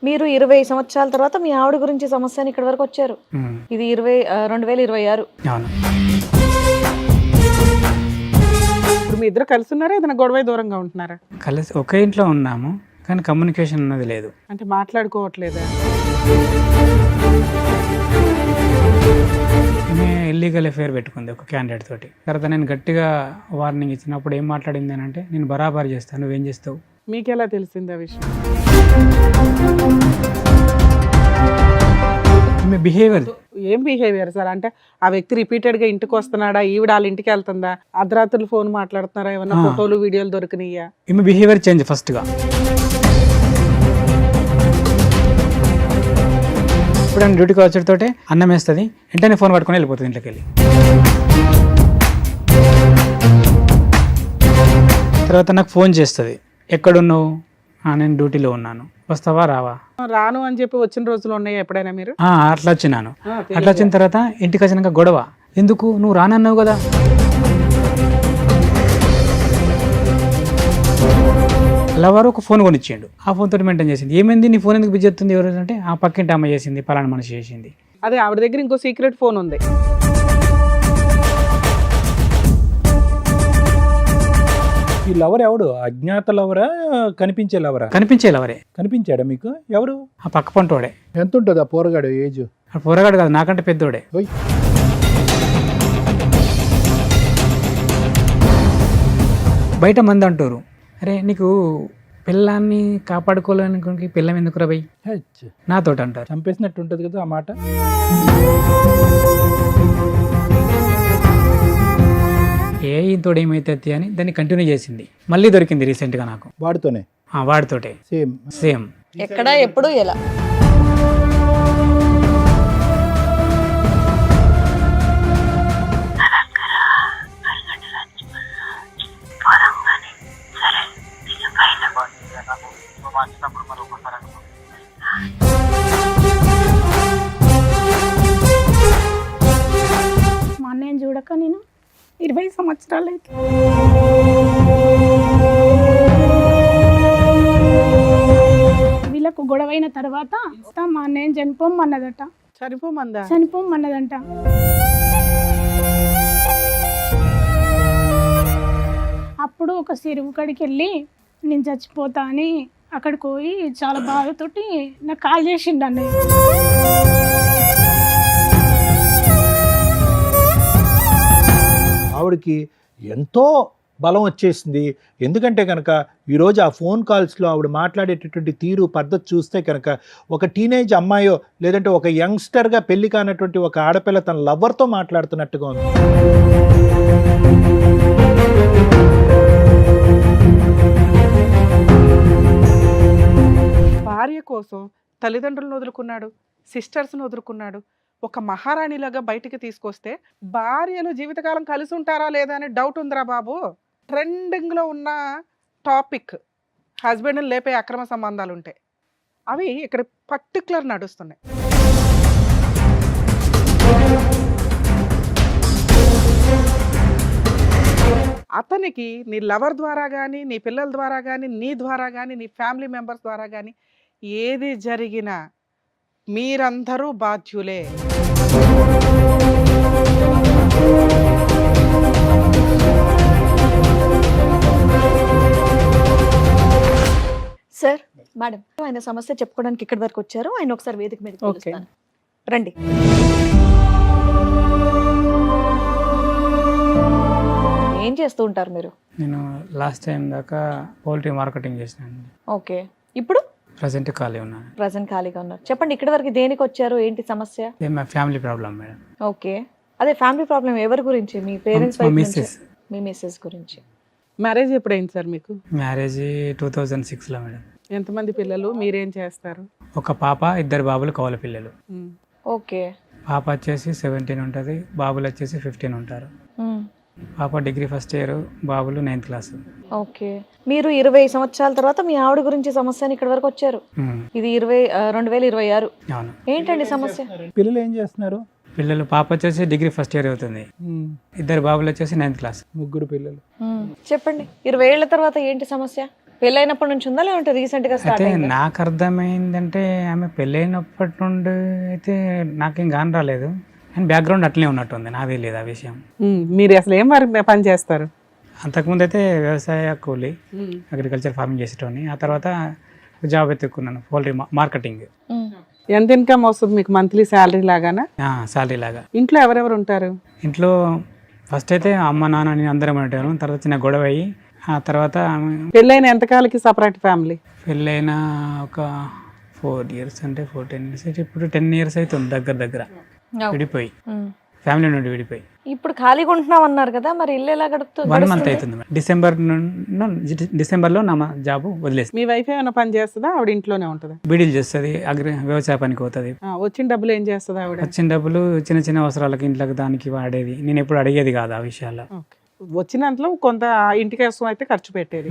మీరు 20 సంవత్సరాల తర్వాత మీ ఆవిడ గురించి సమస్య అని ఇక్కడ వరకు వచ్చారు. ఇది 2026. అవును. ఇప్పుడు మీ ఇద్దరు కలిసి ఉన్నారా, ఏదైనా గొడవ దూరంగా ఉంటున్నారా? కలిసి ఒకే ఇంట్లో ఉన్నాము కానీ కమ్యూనికేషన్ అన్నది లేదు. అంటే మాట్లాడుకోవట్లేదా? ఇల్లీగల్ అఫేర్ పెట్టుకుంది ఒక క్యాండిడేట్ తోటి. తర్వాత నేను గట్టిగా వార్నింగ్ ఇచ్చినప్పుడు ఏం మాట్లాడింది అని అంటే, నేను బరాబర్ చేస్తాను, నువ్వేం చేస్తావు. మీకు ఎలా తెలిసింది ఆ విషయం? మీ బిహేవియర్. ఏం బిహేవియర్ సార్? అంటే ఆ వ్యక్తి రిపీటెడ్ గా ఇంటికి వస్తున్నాడా, ఈవిడ వాళ్ళ ఇంటికి వెళ్తుందా, అర్ధరాత్రులు ఫోన్ మాట్లాడుతున్నారా, ఏమన్నా ఫోటోలు వీడియోలు దొరికినాయా? ఈమె బిహేవియర్ చేంజ్ ఫస్ట్గా. ఇప్పుడు ఆయన డ్యూటీకి వచ్చేటతోటే అన్నం వేస్తుంది, వెంటనే ఫోన్ పట్టుకొని వెళ్ళిపోతుంది ఇంట్లోకి వెళ్ళి. తర్వాత నాకు ఫోన్ చేస్తుంది, ఎక్కడున్నావు, నేను డ్యూటీలో ఉన్నాను, వస్తావా రావా. రాను అని చెప్పి వచ్చిన రోజులు ఉన్నాయా ఎప్పుడైనా మీరు? అట్లా వచ్చినాను. అట్లా వచ్చిన తర్వాత ఇంటికి వచ్చినాక గొడవ, ఎందుకు నువ్వు రానన్నావు కదా. లవర్ ఒక ఫోన్ కొనిచ్చిండు, ఆ ఫోన్ తోటి మెయింటైన్ చేసింది. ఏమైంది నీ ఫోన్ ఎందుకు బిజీ అవుతుంది, ఎవరు అంటే ఆ పక్కింటి అమ్మ చేసింది, పలానా మనిషి చేసింది. అదే ఆవిడ దగ్గర ఇంకో సీక్రెట్ ఫోన్ ఉంది. ఈ లవర్ ఎవడు? అజ్ఞాత లవరా, కనిపించే లవరా? కనిపించే లవరే. కనిపించాడా మీకు? ఎవరు? ఆ పక్క పంటోడే. ఎంత ఉంటుంది ఆ పోరగాడు ఏజ్? ఆ పోరగాడు కాదు, నాకంటే పెద్దోడే. ఓయ్, బయట మంది అంటారు, అరే నీకు పిల్లాన్ని కాపాడుకోలేనికి పిల్లం ఎందుకు రా బై, హెచ్. నాతోటి అంటారు. చంపేసినట్టు ఉంటుంది కదా ఆ మాట. ఇంతోడు ఏమైతుంది అని దాన్ని కంటిన్యూ చేసింది. మళ్ళీ దొరికింది రీసెంట్గా నాకు. వాడితోనే? వాడితోటే సేమ్ సేమ్. ఎక్కడ, ఎప్పుడు, ఎలా? మా అన్నయ్యని చూడక నేను 20 సంవత్సరాలు అయితే. వీళ్ళకు గొడవైన తర్వాత మా అన్నయ్యని చనిపోమన్నదట. చనిపోమన్నదంట. అప్పుడు ఒక చెరువు కాడికి వెళ్ళి నేను చచ్చిపోతా అని అక్కడికి పోయి చాలా బాధతోటి నాకు కాల్ చేసిండు అన్నయ్య. ఆవిడకి ఎంతో బలం వచ్చేసింది. ఎందుకంటే కనుక ఈరోజు ఆ ఫోన్ కాల్స్లో ఆవిడ మాట్లాడేటటువంటి తీరు పద్ధతి చూస్తే కనుక ఒక టీనేజ్ అమ్మాయో లేదంటే ఒక యంగ్స్టర్గా పెళ్లి కానటువంటి ఒక ఆడపిల్ల తన లవర్తో మాట్లాడుతున్నట్టుగా ఉంది. భార్య కోసం తల్లిదండ్రులను వదులుకున్నాడు, సిస్టర్స్ని వదులుకున్నాడు. ఒక మహారాణిలాగా బయటికి తీసుకొస్తే భార్యలు జీవితకాలం కలిసి ఉంటారా లేదా అనే డౌట్ ఉందిరా బాబు. ట్రెండింగ్లో ఉన్న టాపిక్ హస్బెండ్ని లేపే అక్రమ సంబంధాలు ఉంటాయి, అవి ఇక్కడ పర్టికులర్ నడుస్తున్నాయి. అతనికి నీ లవర్ ద్వారా కానీ, నీ పిల్లల ద్వారా కానీ, నీ ద్వారా కానీ, నీ ఫ్యామిలీ మెంబర్స్ ద్వారా కానీ ఏది జరిగినా మీరందరూ బాధ్యులే. సార్, మేడం, ఆయన సమస్య చెప్పుకోవడానికి ఇక్కడి వరకు వచ్చారు. ఆయన ఒకసారి వేదిక మీద పిలుస్తాను. రండి. ఏం చేస్తూ ఉంటారు మీరు? నేను లాస్ట్ టైం దాకా పౌల్ట్రీ మార్కెటింగ్ చేసినాను. ఓకే, ఇప్పుడు ప్రజెంట్ ఖాళీ ఉన్నాను. ప్రజెంట్ ఖాళీగా ఉన్నారు. చెప్పండి, ఇక్కడి వరకు దేనికి వచ్చారు, ఏంటి సమస్య? మా ఫ్యామిలీ ప్రాబ్లం మేడం. ఓకే, అదే ఫ్యామిలీ ప్రాబ్లం ఎవరి గురించి? మీ పేరెంట్స్ వైపు నుంచి? మిస్సెస్. మీ మిస్సెస్ గురించి. మ్యారేజ్ ఎప్పుడైంది సార్ మీకు? మ్యారేజ్ 2006లో మేడం. ఎంతమంది పిల్లలు, మీరేం చేస్తారు? ఒక పాప, 2 బాబులు, కవల పిల్లలు. ఓకే. పాప వచ్చేసి 17 ఉంటుంది, బాబులు వచ్చేసి 15 ఉంటారు. పాప డిగ్రీ ఫస్ట్ ఇయర్, బాబులు 9th క్లాస్. ఓకే, మీరు 20 సంవత్సరాల తర్వాత మీ ఆవిడ గురించి సమస్య అని ఇక్కడ వరకు వచ్చారు. ఇది 2026. అవును. ఏంటండి సమస్య? పిల్లలు ఏం చేస్తున్నారు? పిల్లలు, పాప వచ్చేసి డిగ్రీ ఫస్ట్ ఇయర్ అవుతుంది, 2 బాబులు వచ్చేసి 9th క్లాస్. 3 పిల్లలు. చెప్పండి, 20 ఏళ్ల తర్వాత ఏంటి సమస్య? పెళ్ళైనప్పటి నుంచి ఉందా లేదంటే రీసెంట్ గా స్టార్ట్ అయితే అయిందా? నాకు అర్థమైందంటే ఆమె పెళ్ళైనప్పటి నుండి అయితే నాకేం గాని రాలేదు, అండ్ బ్యాక్గ్రౌండ్ అట్లనే ఉన్నట్టుంది, నాకు తెలియదు ఆ విషయం. మీరు అసలు ఏం పని చేస్తారు? అంతకుముందు అయితే వ్యవసాయ కూలి, అగ్రికల్చర్ ఫార్మింగ్ చేసేటోని. ఆ తర్వాత జాబ్ ఎత్తుకున్నాను, పౌల్ట్రీ మార్కెటింగ్. ఉమ్. ఎంత ఇన్కమ్ వస్తుంది మీకు మంత్లీ శాలరీ లాగానా? శాలరీ లాగా. ఇంట్లో ఎవరెవరు ఉంటారు? ఇంట్లో ఫస్ట్ అయితే అమ్మ నాన్న నేను అందరం ఉంటాను. తర్వాత చిన్న గొడవ అయ్యి ఆ తర్వాత పెళ్ళైన ఎంతకాలకి సపరేట్ ఫ్యామిలీ? పెళ్ళైన ఒక 4 years అంటే 10 years అయితే ఇప్పుడు 10 years అవుతుంది దగ్గర ఓ. విడిపోయి, ఉమ్. ఫ్యామిలీ నుండి విడిపోయి. ఇప్పుడు ఖాళీగా ఉంటున్నాం అన్నారు కదా, మరి ఇల్లు ఎలా 1 month అవుతుంది మేడం. డిసెంబర్లో నా జాబ్ వదిలేసి మీ వైఫ్ ఏమైనా పని చేస్తుందా? ఆవిడ ఇంట్లోనే ఉంటుందా? బీడీలు చేస్తుంది, వ్యవసాయ పనికి పోతుంది. వచ్చిన డబ్బులు ఏం చేస్తుంది ఆవిడ? వచ్చిన డబ్బులు చిన్న చిన్న అవసరాలకి ఇంట్లోకి దానికి వాడేది. నేను ఎప్పుడు అడిగేది కాదు ఆ విషయాల్లో. Okay. వచ్చినంతలో కొంత ఇంటి కోసం అయితే ఖర్చు పెట్టేది.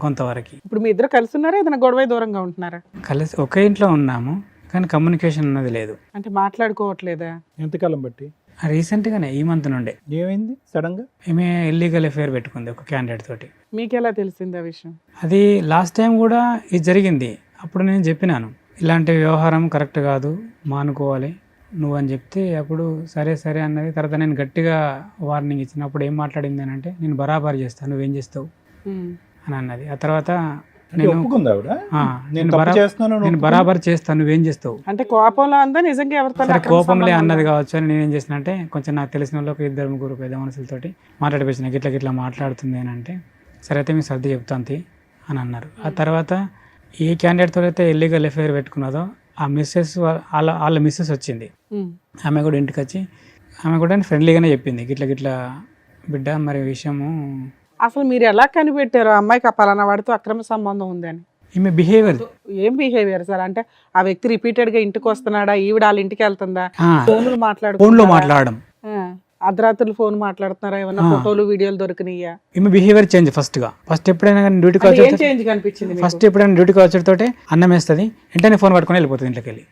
కొంతవరకు. ఇప్పుడు మీ ఇద్దరు కలిసి ఉన్నారా, ఏదైనా గొడవ దూరంగా ఉంటున్నారా? కలిసి ఒకే ఇంట్లో ఉన్నాము కానీ కమ్యూనికేషన్ అన్నది లేదు. అంటే మాట్లాడుకోవట్లేదా? ఎంతకాలం బట్టి? రీసెంట్గానే ఈ మంత్ నుండే ఏమైంది సడన్ గా? ఈమె ఇల్లీగల్ అఫేర్ పెట్టుకుంది ఒక క్యాండిడేట్ తోటి. మీకు ఎలా తెలిసింది ఆ విషయం? అది లాస్ట్ టైం కూడా ఇది జరిగింది. అప్పుడు నేను చెప్పినాను ఇలాంటి వ్యవహారం కరెక్ట్ కాదు, మానుకోవాలి నువ్వు అని చెప్తే అప్పుడు సరే సరే అన్నది. తర్వాత నేను గట్టిగా వార్నింగ్ ఇచ్చినప్పుడు ఏం మాట్లాడింది అని అంటే, నేను బరాబర్ చేస్తాను, నువ్వేం చేస్తావు అని అన్నది. ఆ తర్వాత నేను ఒప్పుకుంది ఆవిడ? నేను నేను తప్పు చేస్తున్నాను అని నేను బరాబర్ చేస్తాను, నువ్వేం చేస్తావు. అంటే కోపంలో అందా నిజంగా ఎవరితో? సరే కోపంలే అన్నది కావచ్చు అని నేనేం చేసిన అంటే, కొంచెం నాకు తెలిసిన వాళ్ళు ఒక 2-3 పెద్ద మనుషులతోటి మాట్లాడిపించిన, గిట్లా మాట్లాడుతుంది అని అంటే, సరే అయితే మీ సర్ది చెప్తాంతి అని అన్నారు. ఆ తర్వాత ఏ క్యాండిడేట్తో అయితే ఇల్లీగల్ అఫేర్ పెట్టుకున్నదో ఆ మిస్సెస్ వాళ్ళ మిస్సెస్ వచ్చింది. ఆమె కూడా ఇంటికి వచ్చి ఆమె కూడా ఫ్రెండ్లీగానే చెప్పింది, గిట్లా బిడ్డ మరి విషయము. అసలు మీరు ఎలా కనిపెట్టారు ఆ అమ్మాయికి ఆ పలానా వాడితో అక్రమ సంబంధం ఉందని? ఈమె బిహేవియర్. ఏం బిహేవియర్ సార్? అంటే ఆ వ్యక్తి రిపీటెడ్ గా ఇంటికి వస్తున్నాడా, ఈవిడ వాళ్ళ ఇంటికి వెళ్తుందా, ఫోన్లో మాట్లాడడం, అర్ధరాత్రులు ఫోన్ మాట్లాడుతున్నారా, ఏమన్నా ఫోటోలు వీడియోలు దొరికినాయా? ఈమె బిహేవియర్ చేంజ్ ఫస్ట్ ఎప్పుడైనా కానీ డ్యూటీకి ఏం వచ్చి చేంజ్ కనిపించింది? ఫస్ట్ ఎప్పుడైనా డ్యూటీకి వచ్చేటోటే అన్నం వేస్తుంది, వెంటనే ఫోన్ పట్టుకొని వెళ్ళిపోతుంది ఇంట్లోకి వెళ్ళి.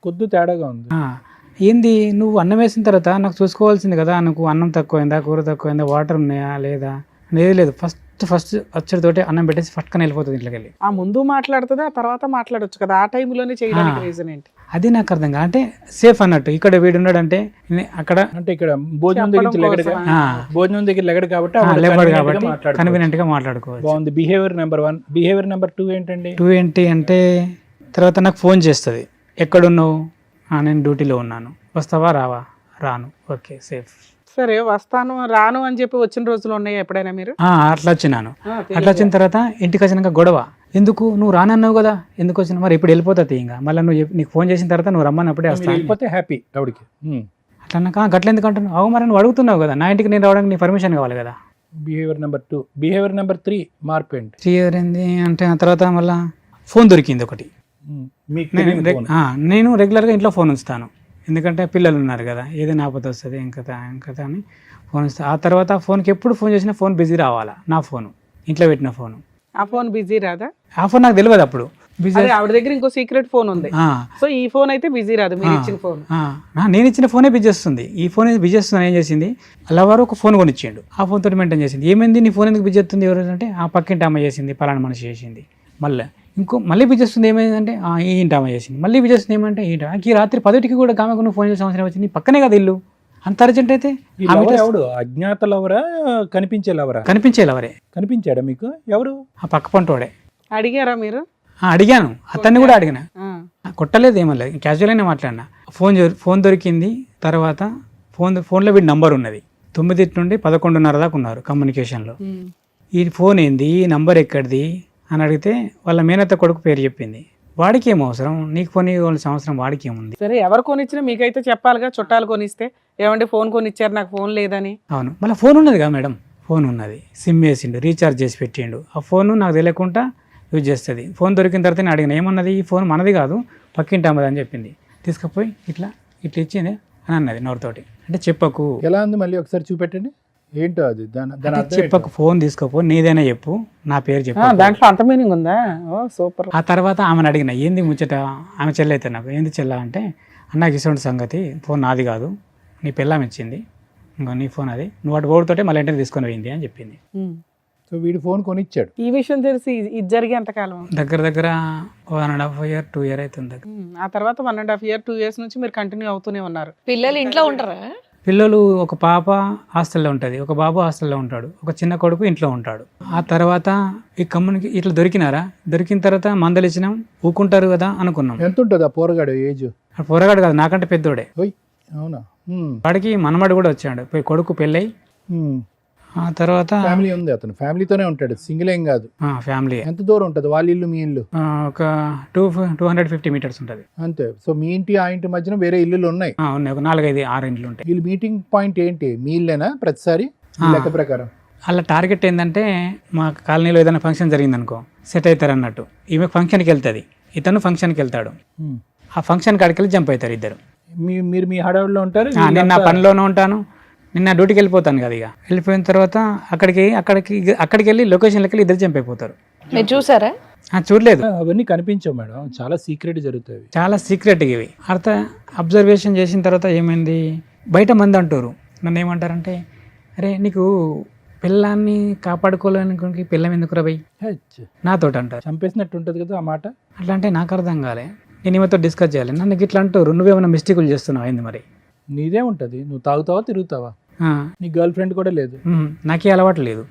కొద్ది తేడాగా ఉంది. ఏంది నువ్వు అన్నం వేసిన తర్వాత నాకు చూసుకోవాల్సింది కదా, నాకు అన్నం తక్కువైందా, కూర తక్కువైందా, వాటర్ ఉన్నాయా లేదా అనేది లేదు. ఫస్ట్ వచ్చేతోటే అన్నం పెట్టేసి పట్టుకొని వెళ్ళిపోతుంది ఇంట్లోకి వెళ్ళి. ఆ ముందు మాట్లాడుతుందా, ఆ తర్వాత మాట్లాడొచ్చు కదా, ఆ టైంలోనే చేయడానికి రీజన్ ఏంటి? అది నాకు అర్థం కాదు. అంటే సేఫ్ అన్నట్టు ఇక్కడ వీడు ఉన్నాడంటే అక్కడ అంటే ఇక్కడ భోజనం దగ్గర లెగడు కాబట్టి లేబర్ కాబట్టి కన్వీనియంట్ గా మాట్లాడుకోవచ్చు. బాగుంది. Behaviour number 1. బిహేవియర్ నెంబర్ 2 ఏంటండి? 2 ఏంటి అంటే, తర్వాత నాకు ఫోన్ చేస్తుంది, ఎక్కడున్నావు, నేను డ్యూటీలో ఉన్నాను, వస్తావా రావా, రాను, ఓకే సేఫ్. సరే వస్తాను రాను అని చెప్పి వచ్చిన రోజులు ఉన్నాయా ఎప్పుడైనా మీరు? అట్లా వచ్చినాను. అట్లా వచ్చిన తర్వాత ఇంటికి వచ్చినాక గొడవ, ఎందుకు నువ్వు రానన్నావు కదా, ఎందుకు వచ్చినా, మరి ఇప్పుడు వెళ్ళిపోతుంది ఇంకా, మళ్ళీ నీకు ఫోన్ చేసిన తర్వాత నువ్వు రమ్మన్నప్పుడే వస్తాను, వెళ్ళిపోతే హ్యాపీ ఆవిడకి. అట్లా నాకు గట్ల ఎందుకు అంటున్నావు, అవు మరి నువ్వు అడుగుతున్నావు కదా, నా ఇంటికి నేను రావడానికి నీ పర్మిషన్ కావాలి కదా. Behaviour number 2. బిహేవియర్ నెంబర్ 3 మార్పు ఏంటి? 3 years ఏంది అంటే, ఆ తర్వాత మళ్ళీ ఫోన్ దొరికింది ఒకటి. నేను రెగ్యులర్గా ఇంట్లో ఫోన్ ఉంచుతాను, ఎందుకంటే పిల్లలు ఉన్నారు కదా, ఏదైనా ఆపద వస్తుంది ఇంకా అని ఫోన్ ఇస్తాను. ఆ తర్వాత ఆ ఫోన్కి ఎప్పుడు ఫోన్ చేసినా ఫోన్ బిజీ రావాలా, నా ఫోను ఇంట్లో పెట్టిన ఫోను. ఆ ఫోన్ బిజీ రాదా? ఆ ఫోన్ నాకు తెలియదు అప్పుడు. బిజీ ఆవిడ దగ్గర ఇంకో సీక్రెట్ ఫోన్ ఉంది, సో ఈ ఫోన్ అయితే బిజీ రాదు, మీరు ఇచ్చిన ఫోన్. నేను ఇచ్చిన ఫోనే బిజీ వస్తుంది. ఈ ఫోన్ బిజీ వస్తుంది ఏం చేసింది, అలవారు ఒక ఫోన్ కొనిచ్చిండు, ఆ ఫోన్ తోటి మెయింటైన్ చేసింది. ఏమైంది నీ ఫోన్ ఎందుకు బిజీ వస్తుంది ఎవరు అంటే, ఆ పక్కింటి అమ్మ చేసింది, పలానా మనిషి చేసింది. మళ్ళీ బిజీ వస్తుంది ఏమైందంటే, ఈ ఇంటి అమ్మ చేసింది. మళ్ళీ బిజీ వస్తుంది ఏమంటే, ఈ రాత్రి 10కి కూడా కామెకు నువ్వు ఫోన్ చేసే అవసరం వచ్చింది, పక్కనే కదా ఇల్లు, అంత అర్జెంట్ అయితే. ఎవడు అజ్ఞాత లవరా, కనిపించే లవరా? కనిపించే లవరే. కనిపించాడా మీకు? ఎవరు? ఆ పక్క పంటోడే. అడిగారా మీరు? అడిగాను, అతన్ని కూడా అడిగినా, కొట్టలేదు, ఏమలేదు, క్యాజువల్గానే మాట్లాడినా. ఫోన్ దొరికింది. తర్వాత ఫోన్లో వీడి నంబర్ ఉన్నది, 9 నుండి 11:30 దాకా ఉన్నారు కమ్యూనికేషన్లో. ఈ ఫోన్ ఏంది, ఈ నంబర్ ఎక్కడిది అని అడిగితే వాళ్ళ మేనత్త కొడుకు పేరు చెప్పింది. వాడికి ఏం అవసరం, నీకు ఫోన్ ఇవ్వాల్సిన అవసరం వాడికి ఏముంది? సరే ఎవరు కొనిచ్చినా మీకైతే చెప్పాలిగా, చుట్టాలు కొనిస్తే ఏమంటే ఫోన్ కొనిచ్చారు నాకు ఫోన్ లేదని. అవును, మళ్ళీ ఫోన్ ఉన్నది కదా మేడం, ఫోన్ ఉన్నది, సిమ్ వేసిండు, రీఛార్జ్ చేసి పెట్టిండు, ఆ ఫోన్ నాకు తెలియకుండా యూజ్ చేస్తుంది. ఫోన్ దొరికిన తర్వాత నేను అడిగిన, ఏమన్నది, ఈ ఫోన్ మనది కాదు పక్కింటి అమ్మది అని చెప్పింది. తీసుకుపోయి ఇట్లా ఇచ్చింది అని అన్నది నోరుతోటి. అంటే చెప్పకు. ఎలా ఉంది మళ్ళీ ఒకసారి చూపెట్టండి, ఏంటో అది చెప్పకు, ఫోన్ తీసుకోపో, నీదైనా చెప్పు, నా పేరు చెప్పు. దాంట్లో అంత మీనింగ్ ఉందా? ఓ సూపర్. ఆ తర్వాత ఆమెను అడిగిన, ఏంది ముచ్చట, ఆమె చెల్లి అయితే నాకు, ఏంది చెల్ల అంటే, అన్నకి ఇటువంటి సంగతి, ఫోన్ నాది కాదు, నీ పిల్లం ఇచ్చింది, ఇంకా నీ ఫోన్ అది, నువ్వు అటు ఓడితోటే మళ్ళీ ఇంటికి తీసుకొని పోయింది అని చెప్పింది. సో వీడి ఫోన్ కొనిచ్చాడు. ఈ విషయం తెలిసి ఇది జరిగే ఎంతకాలం? దగ్గర దగ్గర 1.5 year 2 year అవుతుంది దగ్గర. ఆ తర్వాత 1.5 year 2 years నుంచి మీరు కంటిన్యూ అవుతూనే ఉన్నారు. పిల్లలు ఇంట్లో ఉంటారా? పిల్లలు ఒక పాప హాస్టల్లో ఉంటుంది, ఒక బాబు హాస్టల్లో ఉంటాడు, ఒక చిన్న కొడుకు ఇంట్లో ఉంటాడు. ఆ తర్వాత ఈ ఇట్లా దొరికిన తర్వాత మందలు ఇచ్చినాం, ఊకుంటారు కదా అనుకున్నాం. ఎంత ఉంటుంది ఆ పోరగాడు ఏజ్? ఆ పోరగాడు కాదు, నాకంటే పెద్దోడే. అవునా? వాడికి మనమడు కూడా వచ్చాడు, కొడుకు పెళ్ళై. ఆ తర్వాత ఫ్యామిలీ ఉంది, అతను ఫ్యామిలీతోనే ఉంటాడు, సింగిల్ ఏం కాదు, ఫ్యామిలీ. ఎంత దూరం ఉంటుంది వాళ్ళ ఇల్లు మీ ఇల్లు? ఒక 250 meters ఉంటుంది అంతే. సో మీ ఇంటి ఆ ఇంటి మధ్యన వేరే ఇల్లులు ఉన్నాయి? ఉన్నాయి, ఒక 4-5-6 ఇండ్లు ఉంటాయి. వీళ్ళు మీటింగ్ పాయింట్ ఏంటి? మీ ఇల్లేనా ప్రతిసారి లెక్క ప్రకారం? అలా టార్గెట్ ఏంటంటే మా కాలనీలో ఏదైనా ఫంక్షన్ జరిగింది అనుకో, సెట్ అవుతారు అన్నట్టు. ఈమె ఫంక్షన్కి వెళ్తుంది, ఇతను ఫంక్షన్కి వెళ్తాడు. ఆ ఫంక్షన్ కాడికి వెళ్ళి జంప్ అవుతారు ఇద్దరు. మీరు మీ హడావుడిలో ఉంటారు, నేను నా పనిలోనే ఉంటాను, నిన్న డ్యూటీకి వెళ్ళిపోతాను కదా. ఇక వెళ్ళిపోయిన తర్వాత అక్కడికి వెళ్ళి లొకేషన్లోకి వెళ్ళి ఇద్దరు జంప్ అయిపోతారు. మీరు చూసారా? చూడలేదు, అవన్నీ కనిపించవు మేడం, చాలా సీక్రెట్ జరుగుతాయి, చాలా సీక్రెట్ ఇవి. అబ్జర్వేషన్ చేసిన తర్వాత ఏమైంది, బయట మంది అంటారు, నన్ను ఏమంటారంటే, అరే నీకు పిల్లాన్ని కాపాడుకోలేనికి పిల్లం ఎందుకు రబై నాతోటి అంటారు. చంపేసినట్టు ఉంటుంది కదా ఆ మాట. అట్లా అంటే నాకు అర్థం కాలే, నేను ఈమెతో డిస్కస్ చేయాలి. నన్ను ఇట్లా అంటారు, నువ్వేమైనా మిస్టేకులు చేస్తున్నావు అయింది మరి. నీదే ఉంటుంది, నువ్వు తాగుతావా తిరుగుతావా, నీ గర్ల్ ఫ్రెండ్ కూడా లేదు, నాకే అలవాటు లేదు,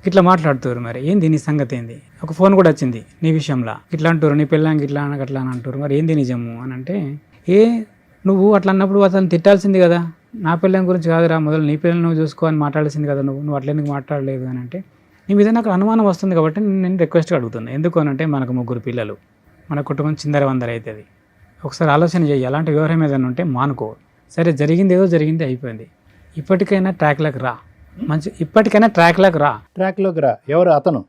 ఇట్లా మాట్లాడుతారు. మరి ఏంది నీ సంగతి ఏంది? ఒక ఫోన్ కూడా వచ్చింది నీ విషయంలో, ఇట్లా అంటారు నీ పిల్లానికి ఇట్లా అట్లా అని అంటారు. మరి ఏంది నిజము అని అంటే, నువ్వు అట్లా అన్నప్పుడు అతను తిట్టాల్సింది కదా, నా పిల్లని గురించి కాదురా, మొదలు నీ పిల్లలు నువ్వు చూసుకో అని మాట్లాడాల్సింది కదా, నువ్వు అట్లా ఎందుకు మాట్లాడలేదు అని అంటే, నీ మీద నాకు అనుమానం వస్తుంది కాబట్టి నేను రిక్వెస్ట్గా అడుగుతున్నాను. ఎందుకు అని అంటే, మనకు 3 పిల్లలు, మన కుటుంబం చిందరవందర అవుతుంది. ఒకసారి ఆలోచన చేయి, అలాంటి వ్యవహారం ఏదైనా ఉంటే మానుకో. సరే జరిగింది ఏదో జరిగింది, అయిపోయింది. ఇప్పటికైనా ట్రాక్లోకి రా, ఇప్పటికైనా ట్రాక్లోకి రా. ట్రాక్లోకి రా ఎవరు? అతను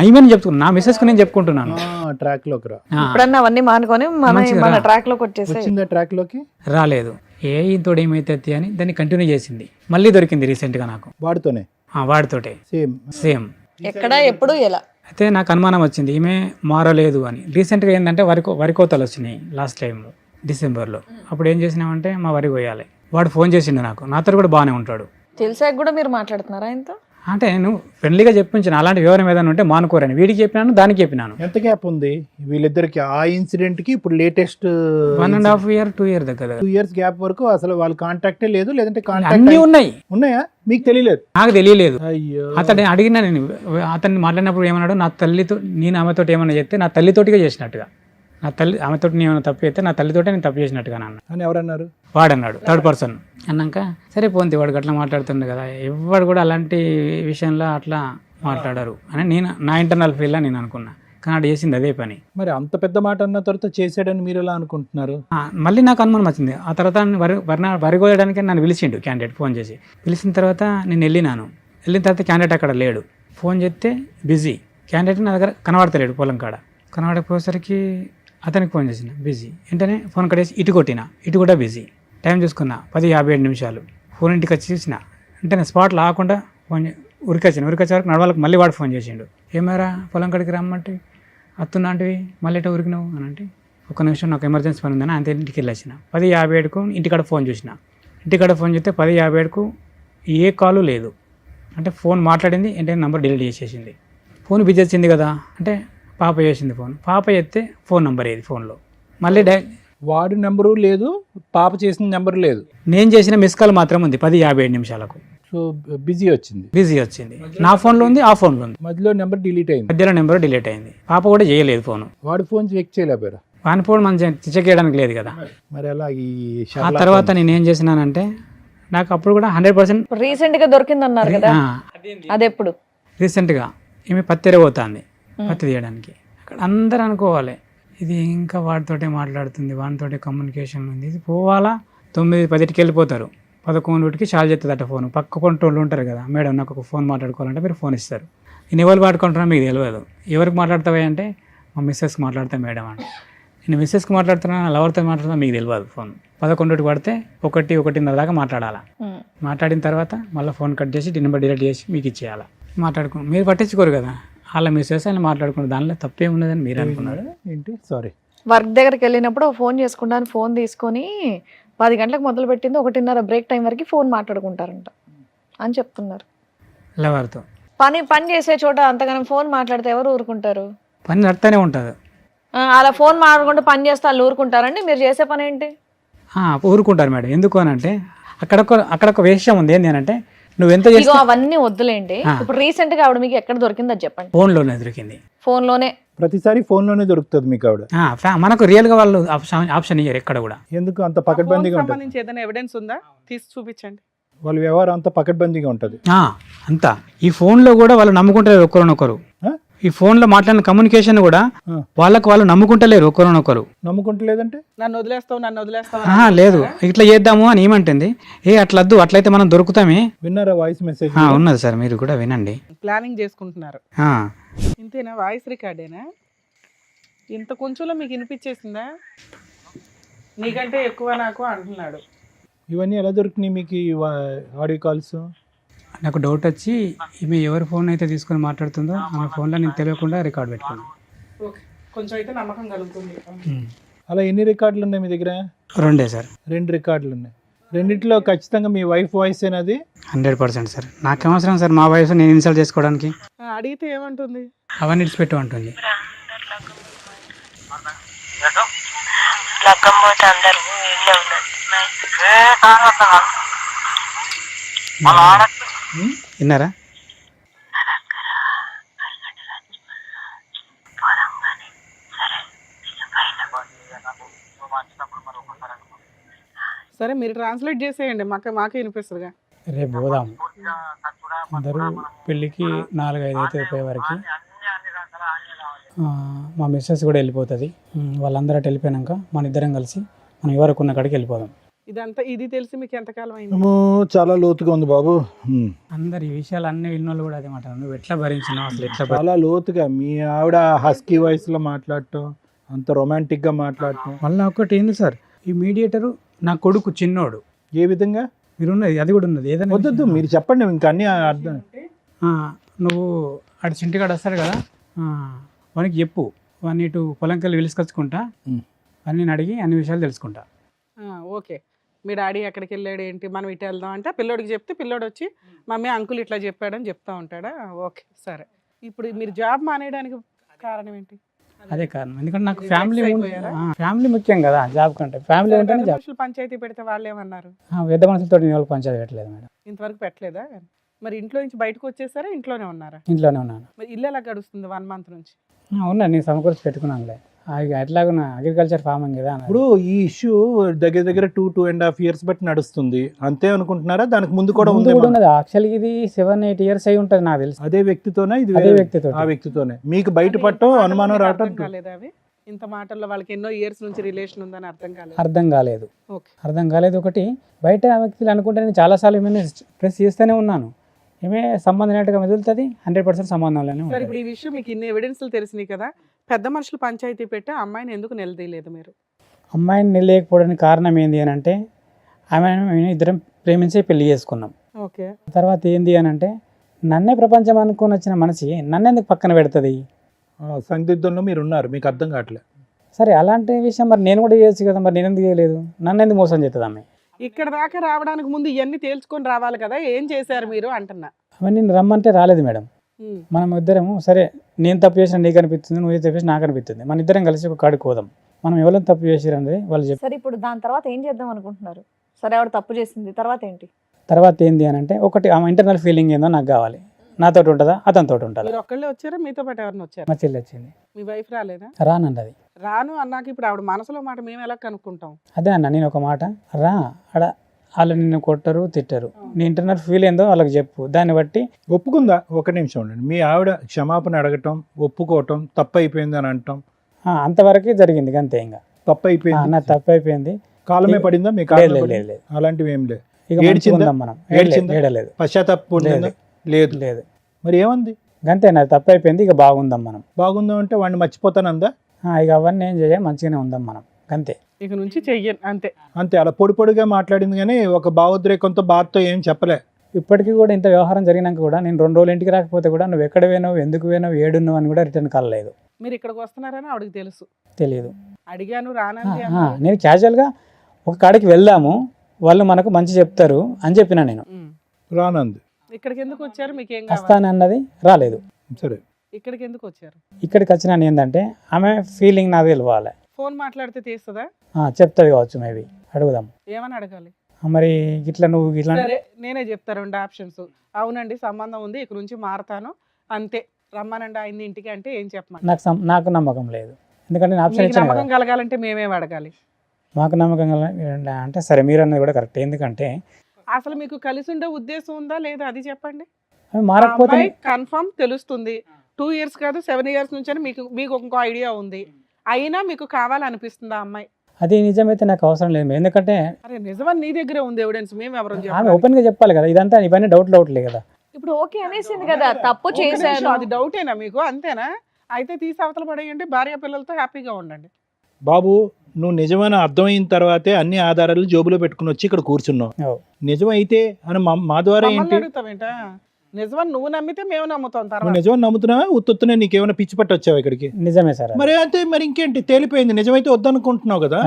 అయిమని చెప్తున్నా, నా మిస్సెస్కి నేను చెప్పుకుంటున్నాను. ట్రాక్లోకి రా, ఇప్పుడన్నా అవన్నీ మానుకొని మన ట్రాక్ లోకి వచ్చేసి. వచ్చిందా ట్రాక్లోకి? రాలేదు. ఇంతోడు ఏమైతే అని దాన్ని కంటిన్యూ చేసింది. మళ్ళీ దొరికింది రీసెంట్గా నాకు, వాడితోనే, వాడితోటే సేమ్. ఎక్కడ ఎప్పుడు ఎలా? అయితే నాకు అనుమానం వచ్చింది, ఈమె మారలేదు అని. రీసెంట్గా ఏంటంటే వరి కోతలు వచ్చినాయి లాస్ట్ టైం డిసెంబర్లో. అప్పుడు ఏం చేసినామంటే మా వరి కొయ్యాలి, వాడు ఫోన్ చేసిండు నాకు, నాతో కూడా బాగానే ఉంటాడు. తెలిసాక కూడా మీరు మాట్లాడుతున్నారా ఆయనతో? అంటే నేను ఫ్రెండ్లీగా చెప్పించాను, అలాంటి వివరం ఏదైనా ఉంటే మానుకోరని. వీడికి చెప్పినాను, దానికి చెప్పినాను. ఎంత గ్యాప్ ఉంది వీళ్ళిద్దరికి ఆ ఇన్సిడెంట్ కి ఇప్పుడు లేటెస్ట్? 1.5 year 2 year దగ్గర 2 years గ్యాప్ వరకు అసలు వాళ్ళ కాంటాక్టే లేదు, లేదంటే అన్నీ ఉన్నాయా మీకు తెలియలేదు? నాకు తెలియలేదు. అయ్యో, అతను అడిగినా, నేను అతన్ని మాట్లాడినప్పుడు ఏమన్నాడు, నా తల్లితో నేను ఆమెతోటి ఏమన్నా చెప్తే నా తల్లితోటిగా చేసినట్టుగా, నా తల్లి ఆమెతోటి నేను ఏమైనా తప్పు చేస్తే నా తల్లితోటే నేను తప్పు చేసినట్టుగా అన్న అని ఎవరన్నారు? వాడన్నాడు, థర్డ్ పర్సన్ అన్నాక సరే పోంది, వాడు అట్లా మాట్లాడుతుండే కదా, ఎవరు కూడా అలాంటి విషయంలో అట్లా మాట్లాడారు అని నా ఇంటర్నల్ ఫీల్డ్లో నేను అనుకున్నా. కానీ అది చేసింది అదే పని. మరి అంత పెద్ద మాట అన్న తర్వాత చేసాడని మీరు ఎలా అనుకుంటున్నారు? మళ్ళీ నాకు అనుమానం వచ్చింది. ఆ తర్వాత వరి కోయడానికి నన్ను పిలిచిండు క్యాండిడేట్, ఫోన్ చేసి. పిలిచిన తర్వాత నేను వెళ్ళిన తర్వాత క్యాండిడేట్ అక్కడ లేడు. ఫోన్ చేస్తే బిజీ, క్యాండిడేట్ నా దగ్గర కనబడతలేడు. పొలం కాడ కనబడకపోయేసరికి అతనికి ఫోన్ చేసిన, బిజీ. వెంటనే ఫోన్ కట్టేసి ఇటు కొట్టిన, ఇటు కూడా బిజీ. టైం చూసుకున్నా 10:57. ఫోన్ ఇంటికి వచ్చి చూసిన, వెంటనే స్పాట్లో ఆకుండా ఫోన్ ఉరికొచ్చిన వరకు నడవాళ్ళకి మళ్ళీ వాడు ఫోన్ చేసిండు. ఏమారా పొలం కాడికి రమ్మంటే అత్తున్నా అంటివి, మళ్ళీ ఎటో ఉరికినావు అని అంటే, ఒక నిమిషం నాకు ఎమర్జెన్సీ పని ఉందని అంతే ఇంటికి వెళ్ళొచ్చిన. 10:57కు ఇంటికాడ ఫోన్ చూసిన. ఇంటికాడ ఫోన్ చేస్తే 10:57కు ఏ కాలు లేదు. అంటే ఫోన్ మాట్లాడింది ఏంటంటే నెంబర్ డిలీట్ చేసేసింది. ఫోన్ బిజీ వచ్చింది కదా అంటే పాప చేసింది ఫోన్. పాప ఎత్తే ఫోన్ నెంబర్ ఏది ఫోన్లో, మళ్ళీ వాడి నెంబరు లేదు, పాప చేసిన నెంబర్ లేదు, నేను చేసిన మిస్ కాల్ మాత్రం ఉంది 10:57. సో బిజీ వచ్చింది. నా ఫోన్లో ఉంది, ఆ ఫోన్లో ఉంది, మధ్యలో నెంబర్ డిలీట్ అయింది. మధ్యలో నెంబర్ డిలీట్ అయింది. పాప కూడా చేయలేదు ఫోన్. వాడి ఫోన్ చెక్ చేయలేపారా? వాని ఫోన్ మనం చెక్ చేయడానికి లేదు కదా. మరి అలా ఆ తర్వాత నేను ఏం చేసినానంటే, నాకు అప్పుడు కూడా 100% రీసెంట్ గా దొరికింది అన్నారు కదా, అది ఎప్పుడు? రీసెంట్గా ఈమె పత్తి పోతుంది, పత్తి తీయడానికి. అక్కడ అందరూ అనుకోవాలి ఇది ఇంకా వాడితోటే మాట్లాడుతుంది, వాడితోటే కమ్యూనికేషన్ ఉంది, ఇది పోవాలా. 9-10కి వెళ్ళిపోతారు, 11కి చాలు చేస్తుంది ఫోన్. పక్క కొంటోళ్ళు ఉంటారు కదా, మేడం నాకు ఒక ఫోన్ మాట్లాడుకోవాలంటే మీరు ఫోన్ ఇస్తారు. నేను ఎవరు మాట్లాడుకుంటున్నా మీకు తెలియదు. ఎవరికి మాట్లాడతావా అంటే మా మిస్సెస్కి మాట్లాడతా మేడం అంటే. నేను మిస్సెస్కి మాట్లాడుతున్నా, లవర్తో మాట్లాడుతున్నా మీకు తెలియదు. ఫోన్ 11కి పడితే 1-1:30 దాకా మాట్లాడాలా. మాట్లాడిన తర్వాత మళ్ళీ ఫోన్ కట్ చేసి నెంబర్ డిలీట్ చేసి మీకు ఇచ్చేయాలా. మీరు పట్టించుకోరు కదా, వాళ్ళ మిస్సెస్ అని మాట్లాడుకున్నారు, దానిలో తప్పే ఉన్నదని మీరు అనుకున్నారు ఏంటి? సారీ, వర్క్ దగ్గరికి వెళ్ళినప్పుడు ఫోన్ చేసుకుంటాను, ఫోన్ తీసుకొని 10 గంటలకు మొదలు పెట్టింది 1:30 బ్రేక్ టైం వరకు ఫోన్ మాట్లాడుకుంటారంట అని చెప్తున్నారు. లవర్తో పని చేసే చోట అంతగానం ఫోన్ మాట్లాడితే ఎవరు ఊరుకుంటారు? పని నడుతూనే ఉంటుంది. అలా ఫోన్ మాట్లాడుకుంటూ పని చేస్తే వాళ్ళు ఊరుకుంటారండి? మీరు చేసే పని ఏంటి? ఊరుకుంటారు మేడం. ఎందుకు అని అంటే అక్కడ ఒక విషయం ఉంది. ఏంటి అని అంటే నువ్వు ఎంత ఇగో అవన్నీ వద్దులేండి. ఇప్పుడు రీసెంట్ గా ఆవిడ మీకు ఎక్కడ దొరికింది అది చెప్పండి. ఫోన్లోనే దొరికింది. ఫోన్లోనే? ప్రతిసారి ఫోన్లోనే దొరుకుతుంది మీకు ఆవిడ? మనకు రియల్ గా వాళ్ళు ఆప్షన్ ఇయ్యరు ఎక్కడ కూడా. ఎందుకు అంత పకడ్బందీగా ఉంటుంది? సంబంధించి ఏదైనా ఎవిడెన్స్ ఉందా తీసి చూపించండి. వాళ్ళ వ్యవహారం అంతా పకడ్బందీగా ఉంటుంది అంతా. ఈ ఫోన్లో కూడా వాళ్ళు నమ్ముకుంటలేరు ఒకరినొకరు. ఈ ఫోన్లో మాట్లాడిన కమ్యూనికేషన్ కూడా వాళ్ళు నమ్ముకుంటలేరు ఒకరినొకరు. నమ్ముకుంటలేదంటే నన్ను వదిలేస్తావు లేదు ఇట్లా చేద్దాము అని ఏమంటుంది. అట్లద్దు, అట్లయితే మనం దొరుకుతామే. విన్నారా వాయిస్ మెసేజ్? ఉన్నది సార్, మీరు కూడా వినండి. ప్లానింగ్ చేసుకుంటున్నారు. ఇంతేనా? వాయిస్ రికార్డేనా? ఇంత కొంచెంలో మీకు వినిపించేసిందా? నీకంటే ఎక్కువ నాకు అంటున్నాడు. ఇవన్నీ ఎలా దొరికినాయి మీకు ఈ ఆడియో కాల్స్? నాకు డౌట్ వచ్చి ఈమె ఎవరి ఫోన్ అయితే తీసుకొని మాట్లాడుతుందో ఆమె ఫోన్లో నేను తెలియకుండా రికార్డ్ పెట్టుకున్నాను. ఓకే, కొంచెం అయితే నమ్మకం కలుగుతుంది. అలా ఎన్ని రికార్డులు ఉన్నాయి మీ దగ్గర? 2 సార్. 2 రికార్డులు ఉన్నాయి. రెండిట్లో ఖచ్చితంగా మీ వైఫ్ వాయిస్ ఏనది? 100% సార్. నాకేం అవసరం సార్ మా వాయిస్ నేను ఇన్స్టాల్ చేసుకోవడానికి? అడిగితే ఏమంటుంది? అవన్నీ ఇడిచిపెట్టు అంటుంది. విన్నారా? సరే మీరు ట్రాన్స్లేట్ చేసేయండి, మాకే వినిపిస్తుందిగా. రేపు పోదాము అందరూ పెళ్ళికి 4-5 అయితే అయిపోయే వరకు. మా మిస్సెస్ కూడా వెళ్ళిపోతుంది. వాళ్ళందరూ అటు వెళ్ళిపోయాక మన ఇద్దరం కలిసి మనం ఎవరికి ఉన్న కాడికి వెళ్ళిపోదాం. ఇదంతా ఇది తెలిసి మీకు ఎంతకాలం అయింది? చాలా లోతుగా ఉంది బాబు. అందరు ఈ విషయాలు అన్ని విన్నోళ్ళు కూడా అదే మాట. నువ్వు ఎట్లా భరించినావు అసలు? ఎట్లా చాలా లోతుగా మీ ఆవిడ హస్కీ వాయిస్ లో మాట్లాడటం, అంత రొమాంటిక్ గా మాట్లాడటం. మళ్ళీ ఒకటి ఏంది సార్, ఈ మీడియేటరు నా కొడుకు చిన్నోడు. ఏ విధంగా? మీరు ఉన్నది అది కూడా ఉన్నది. ఏదైనా వద్దు మీరు చెప్పండి, ఇంకా అన్ని అర్థం. నువ్వు అటు చింటికాడు వస్తాడు కదా, వానికి చెప్పు. వాడిని ఇటు పొలంకెళ్ళి పిలుచుకొచ్చుకుంటా, అన్ని అడిగి అన్ని విషయాలు తెలుసుకుంటా. ఓకే, మీ డాడీ ఎక్కడికి వెళ్ళాడు ఏంటి, మనం ఇటు వెళ్దాం అంటే పిల్లోడికి చెప్తే పిల్లోడు వచ్చి మమ్మీ అంకుల్ ఇట్లా చెప్పాడని చెప్తా ఉంటాడా? ఓకే సరే. ఇప్పుడు మీరు జాబ్ మానేయడానికి కారణం ఏంటి? అదే కారణం. ఎందుకంటే నాకు ఫ్యామిలీ ముఖ్యం కదా జాబ్ కంటే. ఫ్యామిలీ ఉంటేనే జాబ్. పంచాయతీ పెడితే వాళ్ళు ఏమన్నారు? పెద్ద మనుషులతో నేను పంచాయతీ పెట్టలేదు మేడం. ఇంతవరకు పెట్టలేదా? మరి ఇంట్లో నుంచి బయటకు వచ్చేసారా, ఇంట్లోనే ఉన్నారా? ఇంట్లోనే ఉన్నాను. మరి ఇల్లు ఎలా గడుస్తుంది 1 month నుంచి? ఉన్నా, నేను సమకూర్చి పెట్టుకున్నానులే. ఎట్లాగా అగ్రికల్చర్ ఫార్మింగ్ కదా. ఇప్పుడు ఈ ఇష్యూ దగ్గర 2.5 years బట్టి నడుస్తుంది అంతే అనుకుంటున్నారా? దానికి ముందు కూడా ఉంది? యాక్చువల్గా ఇది 7-8 years అయి ఉంటుంది నాకు తెలిసి. అదే వ్యక్తితోనే ఇది? అదే వ్యక్తితో. ఆ వ్యక్తితోనే మీకు బయటపడటం, అనుమానం రావటం కాలేదా? అవి ఇంత మాటల్లో వాళ్ళకి ఎన్నో ఇయర్స్ నుంచి రిలేషన్ ఉందని అర్థం కాలేదు. ఒకటి బయట వ్యక్తులు అనుకుంటే నేను చాలాసార్లు ఏమైనా ప్రెస్ చేస్తూనే ఉన్నాను. ఏమే సంబంధం లేనట్టుగా మెదులుతుంది. 100% సంబంధంలోనే. సరే, ఇప్పుడు ఈ విషయం మీకు ఇన్ని ఎవిడెన్స్లు తెలిసినాయి కదా, పెద్ద మనుషులు పంచాయతీ పెట్టి అమ్మాయిని ఎందుకు నిలదీయలేదు మీరు? అమ్మాయిని నిలదీయకపోవడానికి కారణం ఏంది అని అంటే, ఆమె ఇద్దరం ప్రేమించే పెళ్లి చేసుకున్నాం. ఓకే. తర్వాత ఏంది అని అంటే, నన్నే ప్రపంచం అనుకుని వచ్చిన మనిషి నన్నెందుకు పక్కన పెడుతుంది? సందిగ్ధంలో మీరు ఉన్నారు, మీకు అర్థం కావట్లేదు. సరే అలాంటి విషయం మరి నేను కూడా చేయొచ్చు కదా, మరి నేను ఎందుకు చేయలేదు? నన్ను ఎందుకు మోసం చేస్తుంది ఆమె? ఇక్కడ దాకా రావడానికి ముందు ఇవన్నీ తేల్చుకొని రావాలి కదా, ఏం చేశారు మీరు అంటున్నా. అవన్నీ నేను రమ్మంటే రాలేదు మేడం. మనం ఇద్దరము సరే, నేను తప్పు చేసిన నీకు అనిపిస్తుంది, నువ్వు తప్పు చేసి నాకు అనిపిస్తుంది, మన ఇద్దరం కలిసి ఒక కాడికి పోదాం. మనం ఎవరైనా తప్పు చేసిరండి వాళ్ళు చెప్పి. సరే, ఇప్పుడు దాని తర్వాత ఏం చేద్దాం అనుకుంటున్నారు? సరే, ఆవిడ తప్పు చేసింది, తర్వాత ఏంటి? తర్వాత ఏంది అని అంటే, ఒకటి ఆమె ఇంటర్నల్ ఫీలింగ్ ఏందో నాకు కావాలి. నాతో ఉంటుందా, అతనితో ఉంటుందా? మీరు ఒక్కళ్ళే వచ్చారా, మీతో పాటు ఎవరిని వచ్చారు? మా చెల్లి వచ్చింది. మీ వైఫ్ రాలేదా? రానండి. అది రాను అన్నాక ఇప్పుడు ఆవిడ మనసులో మాట మేము ఎలా కనుక్కుంటాం? అదే అన్న, నేను ఒక మాట రా అడ, వాళ్ళు నిన్ను కొట్టరు తిట్టరు, నీ ఇంటర్నల్ ఫీల్ ఏందో వాళ్ళకి చెప్పు, దాన్ని బట్టి ఒప్పుకుందా. ఒక నిమిషం ఉండండి. మీ ఆవిడ క్షమాపణ అడగటం, ఒప్పుకోవటం, తప్పు అయిపోయింది అని అంటాం, అంతవరకే జరిగింది. అంతే, ఇంకా తప్పు అయిపోయింది, నా తప్పు అయిపోయింది. కాలమే పడిందా మీకు? అలాంటివి ఏం లేదు. ఏడలేదు. పశ్చాత్తాపం లేదు. లేదు. మరి ఏముంది? అంతే, నాది తప్పు అయిపోయింది, ఇక బాగుందాం మనం. బాగుందాం అంటే వాడిని మర్చిపోతానందా? ఇక అవన్నీ ఏం చేయ, మంచిగానే ఉందాం మనం. అంతే, ఇక నుంచి చెయ్యను. అంతే. అలా పొడిగా మాట్లాడింది కానీ ఒక భావోద్రేకంతో బాధతో ఏం చెప్పలే. ఇప్పటికీ కూడా ఇంత వ్యవహారం జరిగినాక కూడా నేను 2 రోజులు ఇంటికి రాకపోతే కూడా నువ్వు ఎక్కడ పోయినావు, ఎందుకు పోయినావు, ఏడున్నావు అని కూడా రిటర్న్ కలలేదు. మీరు ఇక్కడికి వస్తున్నారని ఆవిడకి తెలుసు? తెలియదు. అడిగాను, రానండి. నేను క్యాజువల్గా ఒక కాడికి వెళ్దాము, వాళ్ళు మనకు మంచి చెప్తారు అని చెప్పినా నేను. రానంది. ఇక్కడికి ఎందుకు వచ్చారు? మీకు ఏం కావాలి? వస్తాను అన్నది రాలేదు. సరే, ఇక్కడికి ఎందుకు వచ్చారు? ఇక్కడికి వచ్చినాను ఏంటంటే ఆమె ఫీలింగ్ నాకు తెలియాలి. ఫోన్ మాట్లాడితే తీస్తుందా? చెప్తుంది కావచ్చు, మేబీ అడుగుదాం. ఏమని అడగాలి? మరి ఇట్లా నువ్వు ఇట్లా సరే నేనే చెప్తా 2 ఆప్షన్స్. అవునండి సంబంధం ఉంది, ఇక్కడ నుంచి మారతాను అంతే, రమ్మనండి ఆయన ఇంటికి అంటే ఏం చెప్పమని? నాకు నమ్మకం లేదు, ఎందుకంటే నేను ఆప్షన్ మీకు ఇచ్చాను నమ్మకం కదా. కలగాలంటే మేమేం అడగాలి? మాకు నమ్మకం అంటే సరే మీరు అన్నది కూడా కరెక్ట్. ఎందుకంటే అసలు మీకు కలిసి ఉండే ఉద్దేశం ఉందా లేదా అది చెప్పండి. ఆమె మారకపోతే కన్ఫర్మ్ తెలుస్తుంది. 2 years కాదు 7 years నుంచి అని మీకు మీకు ఇంకో ఐడియా ఉంది. అయినా మీకు కావాలనిపిస్తుంది ఆ అమ్మాయి. అది నిజమైతే నాకు అవసరం లేదు. ఎందుకంటే అరే నిజమని నీ దగ్గరే ఉంది ఎవిడెన్స్, మేము ఎవరు ఆమె ఓపెన్ గా చెప్పాలి కదా. ఇదంతా ఇవన్నీ డౌట్లే కదా. ఇప్పుడు ఓకే అనేసింది కదా, తప్పు చేశాను. అది డౌటేనా మీకు? అంతేనా? అయితే తీసి అవతల పడేయండి, భార్య పిల్లలతో హ్యాపీగా ఉండండి. బాబు నువ్వు నిజమైన అర్థమైన తర్వాతే అన్ని ఆధారాలు జోబులో పెట్టుకుని వచ్చి ఇక్కడ కూర్చున్నావు. ఓ. నిజమైతే అని మా ద్వారా మమ్మల్ని ఏంటి? అడుగుతావేంటా? నిజమని నువ్వు నమ్మితే మేము నమ్ముతాం. నువ్వు తర్వాత నిజమని నమ్ముతున్నావా? ఉత్తొత్తునే నీకేమైనా పిచ్చి పట్టి వచ్చావు ఇక్కడికి? నిజమే సార్. మరి అంతే, మరి ఇంకేంటి, తేలిపోయింది. నిజమైతే వద్దనుకుంటున్నావు కదా.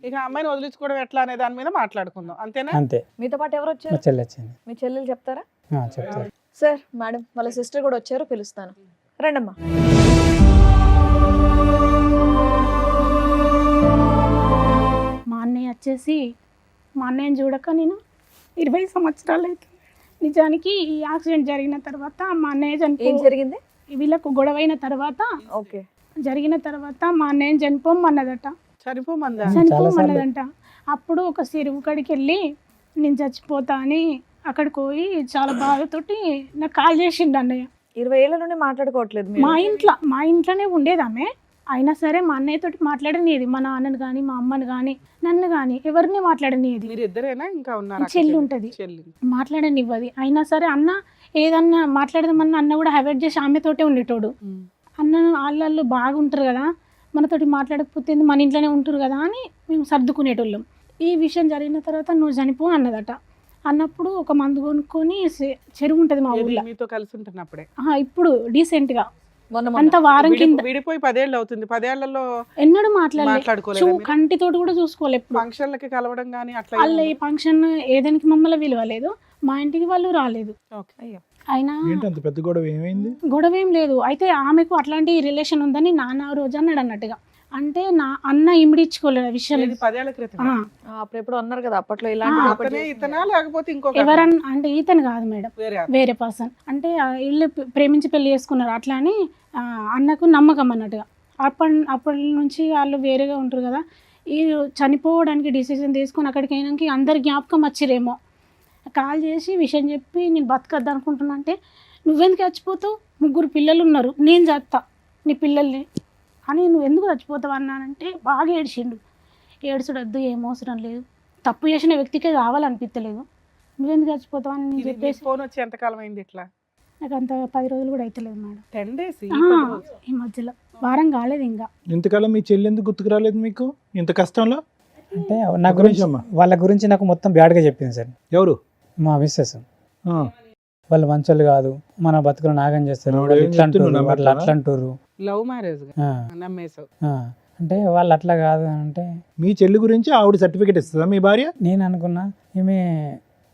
ఇక అమ్మాయిని వదిలించుకోవడం ఎట్లా అనే దాని మీద మాట్లాడుకుందాం, అంతేనా? అంతే. మీతో పాటు ఎవరు మా వచ్చారు? చెల్లి వచ్చింది. మీ చెల్లెలు చెప్తారా? చెప్తారు. సార్ మేడం వాళ్ళ సిస్టర్ కూడా వచ్చారు, పిలుస్తాను. రండమ్మా. మా అన్నయ్య వచ్చేసి, మా అన్నయ్యని చూడక నేను 20 సంవత్సరాలు అవుతుంది. నిజానికి ఈ యాక్సిడెంట్ జరిగిన తర్వాత మా అన్నయ్య ఏం చనిపో జరిగింది? వీళ్ళకు గొడవైన తర్వాత ఓకే. జరిగిన తర్వాత మా అన్నయ్యని చనిపోమన్నదట. చనిపోమందా? చనిపోమన్నదంట. అప్పుడు ఒక చెరువు కాడికి వెళ్ళి నేను చచ్చిపోతా అని అక్కడికి పోయి చాలా బాధతోటి నాకు కాల్ చేసిండు అన్నయ్య. 20 ఏళ్ల నుండి మాట్లాడుకోవట్లేదు మీరు? మా ఇంట్లోనే ఉండేది ఆమె. అయినా సరే మా అన్నయ్యతోటి మాట్లాడనిది, మా నాన్నని కానీ మా అమ్మని కానీ నన్ను కానీ ఎవరిని మాట్లాడనిది. మీరు ఇద్దరేనా ఇంకా ఉన్నారు? చెల్లి ఉంటది, చెల్లి మాట్లాడనివ్వది. అయినా సరే అన్న ఏదన్నా మాట్లాడదామన్నా అన్న కూడా అవాయిడ్ చేసి ఆమెతోటే ఉండేటోడు. అన్న వాళ్ళు బాగుంటారు కదా, మనతోటి మాట్లాడకపోతే మన ఇంట్లోనే ఉంటారు కదా అని మేము సర్దుకునేటోళ్ళం. ఈ విషయం జరిగిన తర్వాత నువ్వు చనిపో అన్నదట. అన్నప్పుడు ఒక మందు కొనుక్కొని చెరువు ఉంటుంది మా ఊర్లో. మీతో కలిసి ఉంటున్నప్పుడే? ఇప్పుడు డీసెంట్గా మొన్న అంత వారం కింద. విడిపోయి 10 ఏళ్ళు అవుతుంది. 10 ఏళ్లలో ఎన్నడూ మాట్లాడలేదు, మాట్లాడుకోలేదు. కంటితోటి కూడా చూసుకోలేదు. ఫంక్షన్లకి కలవడం కానీ అట్లా వాళ్ళు ఈ ఫంక్షన్ ఏదానికి మమ్మల్ని విలువలేదు, మా ఇంటికి వాళ్ళు రాలేదు. ఓకే. అయినా ఏంటి అంత పెద్ద గొడవ ఏమైంది? గొడవ ఏం లేదు. అయితే ఆమెకు అట్లాంటి రిలేషన్ ఉందని నాన్న రోజు అన్నాడు అన్నట్టుగా. అంటే నా అన్న ఇమిడించుకోలేదు ఆ విషయం. 10 ఏళ్ల క్రితం? అప్పుడెప్పుడు అన్నారు కదా అప్పట్లో ఇలాంటి అతనే ఇతనా లేకపోతే ఇంకొక ఎవరన్నా అంటే ఈతను కాదు మేడం, వేరే వేరే పర్సన్. అంటే వీళ్ళు ప్రేమించి పెళ్లి చేసుకున్నారు. అట్లా అని అన్నకు నమ్మకం అన్నట్టుగా. అప్పటి నుంచి వాళ్ళు వేరేగా ఉంటారు కదా. ఈ చనిపోవడానికి డిసిజన్ తీసుకొని అక్కడికి అయినాక అందరి జ్ఞాపకం వచ్చిరేమో. కాల్ చేసి విషయం చెప్పి నేను బతకద్దు అనుకుంటున్నా అంటే, నువ్వెందుకు చచ్చిపోతావు, 3 పిల్లలు ఉన్నారు, నేను చేస్తా నీ పిల్లల్ని అని, నువ్వు ఎందుకు చచ్చిపోతావు అన్నానంటే బాగా ఏడ్చిండు. ఏడ్చుడొద్దు, ఏం అవసరం లేదు, తప్పు చేసిన వ్యక్తికే కావాలనిపించలేదు, నువ్వెందుకు చచ్చిపోతావు అని నేను చెప్పేసి. ఫోన్ వచ్చి ఎంతకాలం అయింది ఇట్లా? నాకు అంత 10 రోజులు కూడా అవుతలేదు మేడం. 10 days? ఈ మధ్యలో వారం కాలేదు ఇంకా. ఇంతకాలం మీ చెల్లి ఎందుకు గుర్తుకు రాలేదు మీకు ఇంత కష్టంలో? అంటే నా గురించి వాళ్ళ గురించి నాకు మొత్తం బ్యాడ్గా చెప్పింది సార్. ఎవరు? మా మిస్సెస్. ఆ. వాళ్ళు మంచోళ్ళు కాదు, మన బతుకులు నాగం చేస్తారు, ఆవిడ వాళ్ళు ఏం ఇట్లా అంటారు, చెప్తున్నారు వాళ్ళు అట్లా అంటారు. లవ్ మ్యారేజ్ నమ్మేసావు? అంటే వాళ్ళు అట్లా కాదు అంటే మీ చెల్లి గురించి ఆవిడ సర్టిఫికేట్ ఇస్తుందా మీ భార్య? నేను అనుకున్నా ఈమె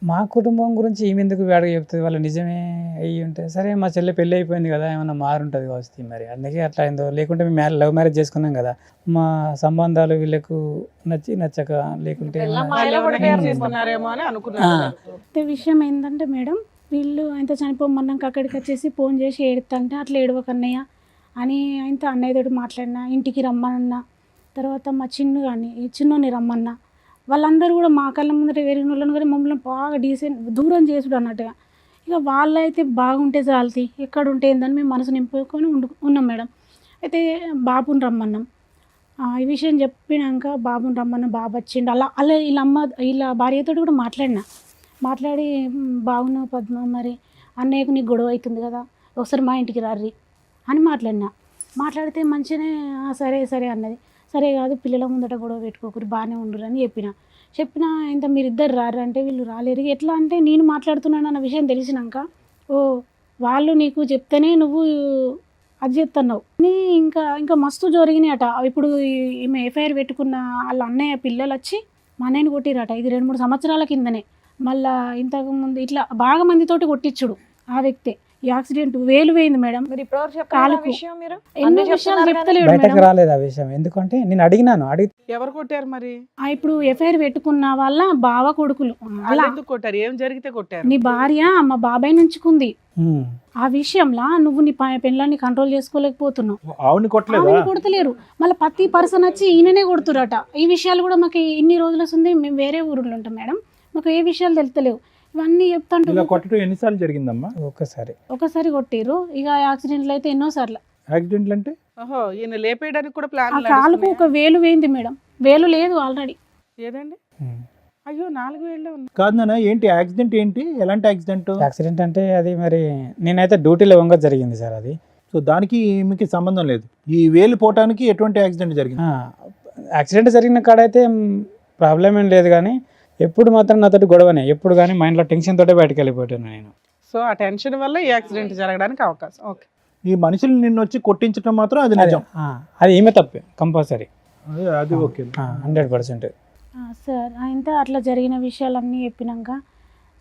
మా కుటుంబం గురించి ఈమె ఎందుకు బ్యాడ్గా చెప్తుంది, వాళ్ళు నిజమే అయ్యి ఉంటే సరే మా చెల్లె పెళ్ళి అయిపోయింది కదా, ఏమన్నా మారుంటుంది కావచ్చు మరి, అందుకే అట్లా అయిందో. లేకుంటే మేము లవ్ మ్యారేజ్ చేసుకున్నాం కదా, మా సంబంధాలు వీళ్ళకు నచ్చక లేకుంటే చేసుకున్నారేమో అని అనుకున్నాను. అయితే విషయం ఏంటంటే మేడం, వీళ్ళు ఆయన చనిపోమన్నాక అక్కడికి వచ్చేసి ఫోన్ చేసి ఏడుతుంటే అట్లా ఏడవకన్నయ్య అని ఆయనతో అన్నయ్యతోటి మాట్లాడినా, ఇంటికి రమ్మన్నా. తర్వాత మా చిన్ను కానీ ఈ చిన్నోని రమ్మన్నా. వాళ్ళందరూ కూడా మా కళ్ళ ముందర వేరే వాళ్ళని కూడా మమ్మల్ని బాగా డీసెంట్ దూరం చేసుడు అన్నట్టుగా. ఇక వాళ్ళైతే బాగుంటే చాలతి, ఎక్కడ ఉంటే ఏందని మేము మనసు నింపుకొని ఉన్నాం మేడం. అయితే బాబుని రమ్మన్నాం. ఈ విషయం చెప్పినాక బాబుని రమ్మన్నా, బాబు వచ్చిండు. అలా వీళ్ళ భార్యతో కూడా మాట్లాడి బాగున్నావు పద్మ, మరి అన్నయ్యకు నీకు గొడవ అవుతుంది కదా, ఒకసారి మా ఇంటికి రారి అని మాట్లాడితే మంచిగానే సరే అన్నది. సరే కాదు, పిల్లల ముందట గొడవ పెట్టుకోకూరి, బాగానే ఉండరు అని చెప్పిన ఇంత మీరిద్దరు రారు అంటే వీళ్ళు రాలేరు. ఎట్లా అంటే నేను మాట్లాడుతున్నాను అన్న విషయం తెలిసినాక, ఓ వాళ్ళు నీకు చెప్తేనే నువ్వు అది చెప్తున్నావు నీ ఇంకా మస్తు జరిగినాయి అట. ఇప్పుడు ఈమె ఎఫ్ఐఆర్ పెట్టుకున్న వాళ్ళ అన్నయ్య పిల్లలు వచ్చి మా అన్నయ్యని కొట్టిరట. ఇది 2-3 సంవత్సరాల కిందనే. మళ్ళా ఇంతకు ముందు ఇట్లా బాగా మందితోటి కొట్టించుడు ఆ వ్యక్తే. ఈ యాక్సిడెంట్ వేలు పోయింది మేడం. మీరు ఇప్పటివరకు చెప్పాలి కాలుకు. విషయం మీరు ఎన్నో అన్నీ విషయాలు చెప్తున్నారు చెప్తలేడు బయటకు మేడం. రాలేదు ఆ విషయం. ఎందుకంటే నేను అడిగినాను, ఎవరు కొట్టారు మరి? ఇప్పుడు ఎఫ్ఐఆర్ పెట్టుకున్న వాళ్ళ బావ కొడుకులు వాళ్ళు అలా ఎందుకు కొట్టారు? ఏం జరిగితే కొట్టారు? నీ భార్య మా బాబాయ్ నుంచుకుంది. ఉమ్, ఆ విషయంలో నువ్వు నీ పెళ్ళాన్ని కంట్రోల్ చేసుకోలేకపోతున్నావు. ఆవుని కొట్టలేదా? ఆమెను కొడతలేరు. మళ్ళీ ప్రతి పర్సన్ వచ్చి ఈయననే కొడుతురట. ఈ విషయాలు కూడా మాకు ఇన్ని రోజులు వస్తుంది. మేము వేరే ఊరిలో ఉంటాం మేడం, మాకు ఏ విషయాలు తెలుస్తలేవు. ఇవన్నీ ఇలా చెప్తాంటే కొట్టడం ఎన్నిసార్లు జరిగిందమ్మా? ఒక్కసారి ఒకసారి కొట్టిరు. ఇక యాక్సిడెంట్లు అయితే ఎన్నోసార్లు. యాక్సిడెంట్లు అంటే ఓహో, ఈయన లేపేయడానికి కూడా ఆ ప్లాన్ కాలుకు ఒక వేలు వేయింది మేడం. వేలు లేదు ఆల్రెడీ. ఏదండి? ఉమ్. అయ్యో 4 ఏళ్ళే ఉంది. కాదు నాన్న, ఏంటి యాక్సిడెంట్? ఏంటి ఎలాంటి యాక్సిడెంట్? యాక్సిడెంట్ అంటే అది మరి నేనైతే డ్యూటీలో వంగ జరిగింది సార్ అది. సో దానికి మీకు సంబంధం లేదు. ఈ వేలు పోవటానికి ఎటువంటి యాక్సిడెంట్ జరిగింది? యాక్సిడెంట్ జరిగిన కాడైతే ప్రాబ్లం ఏం లేదు, కానీ ఎప్పుడు మాత్రం నాతోటి గొడవనే. ఎప్పుడు కానీ మైండ్లో టెన్షన్ తోటే బయటకు వెళ్ళిపోయాను నేను. సో ఆ టెన్షన్ వల్ల ఈ యాక్సిడెంట్ జరగడానికి అవకాశం. ఓకే. ఈ మనుషులు నిన్ను వచ్చి కొట్టించడం మాత్రం అది నిజం. అది ఈమె తప్పే కంపల్సరీ, అది ఓకే. 100%. సార్ అయితే అట్లా జరిగిన విషయాలన్నీ చెప్పినాక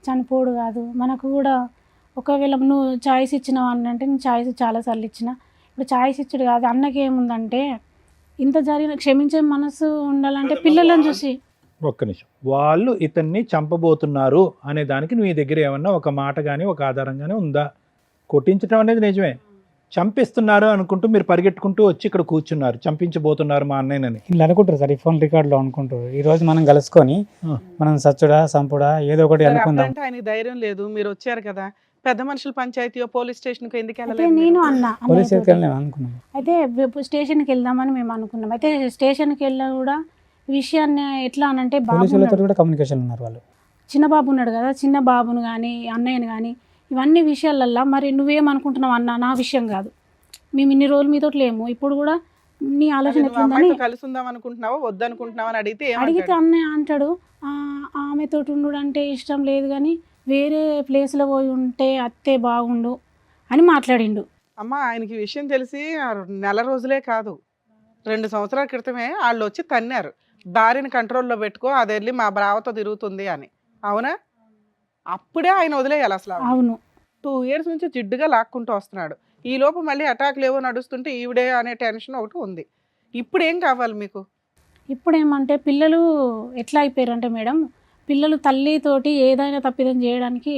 చనిపోడు కాదు మనకు కూడా. ఒకవేళ నువ్వు ఛాయిస్ ఇచ్చినావు అని అంటే నేను ఛాయిస్ చాలాసార్లు ఇచ్చిన. ఇప్పుడు ఛాయిస్ ఇచ్చుడు కాదు. అన్నకి ఏముందంటే ఇంత జరిగిన క్షమించే మనసు ఉండాలంటే పిల్లలను చూసి. ఒక్క నిమిషం. వాళ్ళు ఇతన్ని చంపబోతున్నారు అనే దానికి నీ దగ్గర ఏమన్నా ఒక మాట కానీ ఒక ఆధారం కానీ ఉందా? కొట్టించడం అనేది నిజమే, చంపిస్తున్నారు అనుకుంటూ మీరు పరిగెట్టుకుంటూ వచ్చి ఇక్కడ కూర్చున్నారు, చంపించబోతున్నారు మా అన్నయ్యనని. ఇలా అనుకుంటారు సార్, ఈ ఫోన్ రికార్డులో అనుకుంటారు. ఈ రోజు మనం కలుసుకొని మనం సచ్చుడా సంపుడా ఏదో ఒకటి సరే, అనుకుందాం. అప్పుడంటే ఆయనకి ధైర్యం లేదు. మీరు వచ్చారు కదా, పెద్ద మనుషుల పంచాయతీయో పోలీస్ స్టేషన్కి ఎందుకు అయితే వెళ్ళలేదు? నేను అన్నా పోలీస్ అన్నయ్యతోటి. వెళ్ళాం అనుకున్నాం. అయితే స్టేషన్కి వెళ్దామని మేము అనుకున్నాం. అయితే స్టేషన్కి వెళ్ళా కూడా విషయాన్ని ఎట్లా అనంటే బాబు పోలీసులతో ఉన్నాడు. కూడా కమ్యూనికేషన్ ఉన్నారు వాళ్ళు. చిన్న బాబు ఉన్నాడు కదా, చిన్న బాబును కానీ అన్నయ్యను కానీ ఇవన్నీ విషయాలల్లో మరి నువ్వేమనుకుంటున్నావు అన్న, నా విషయం కాదు. మేము ఇన్ని రోజులు మీతో లేము, ఇప్పుడు కూడా నీ ఆలోచన నువ్వు ఎట్లుందని అమ్మాయితో కలిసి ఉందాం అనుకుంటున్నావా వద్దనుకుంటున్నావా అని అడిగితే అడిగితే ఏమంటాడు? అన్నయ్య అంటాడు ఆమెతో ఉండు అంటే ఇష్టం లేదు కానీ వేరే ప్లేస్లో పోయి ఉంటే అత్తే బాగుండు అని మాట్లాడిండు. అమ్మ, ఆయనకి ఈ విషయం తెలిసి 4 రోజులే కాదు, 2 సంవత్సరాల క్రితమే వాళ్ళు వచ్చి తన్నారు, భార్యని కంట్రోల్లో పెట్టుకో, అది వెళ్ళి మా బ్రావతో తిరుగుతుంది అని. అవునా? అప్పుడే ఆయన వదిలేయాలి అసలు. అవును. 2 ఇయర్స్ నుంచి జిడ్డుగా లాక్కుంటూ వస్తున్నాడు. ఈ లోపు మళ్ళీ అటాక్లు ఏవో నడుస్తుంటే ఈవిడే అనే టెన్షన్ ఒకటి ఉంది. ఇప్పుడు ఏం కావాలి మీకు? ఇప్పుడు ఏమంటే పిల్లలు ఎట్లా అయిపోయారంటే మేడం, పిల్లలు తల్లితోటి ఏదైనా తప్పిదం చేయడానికి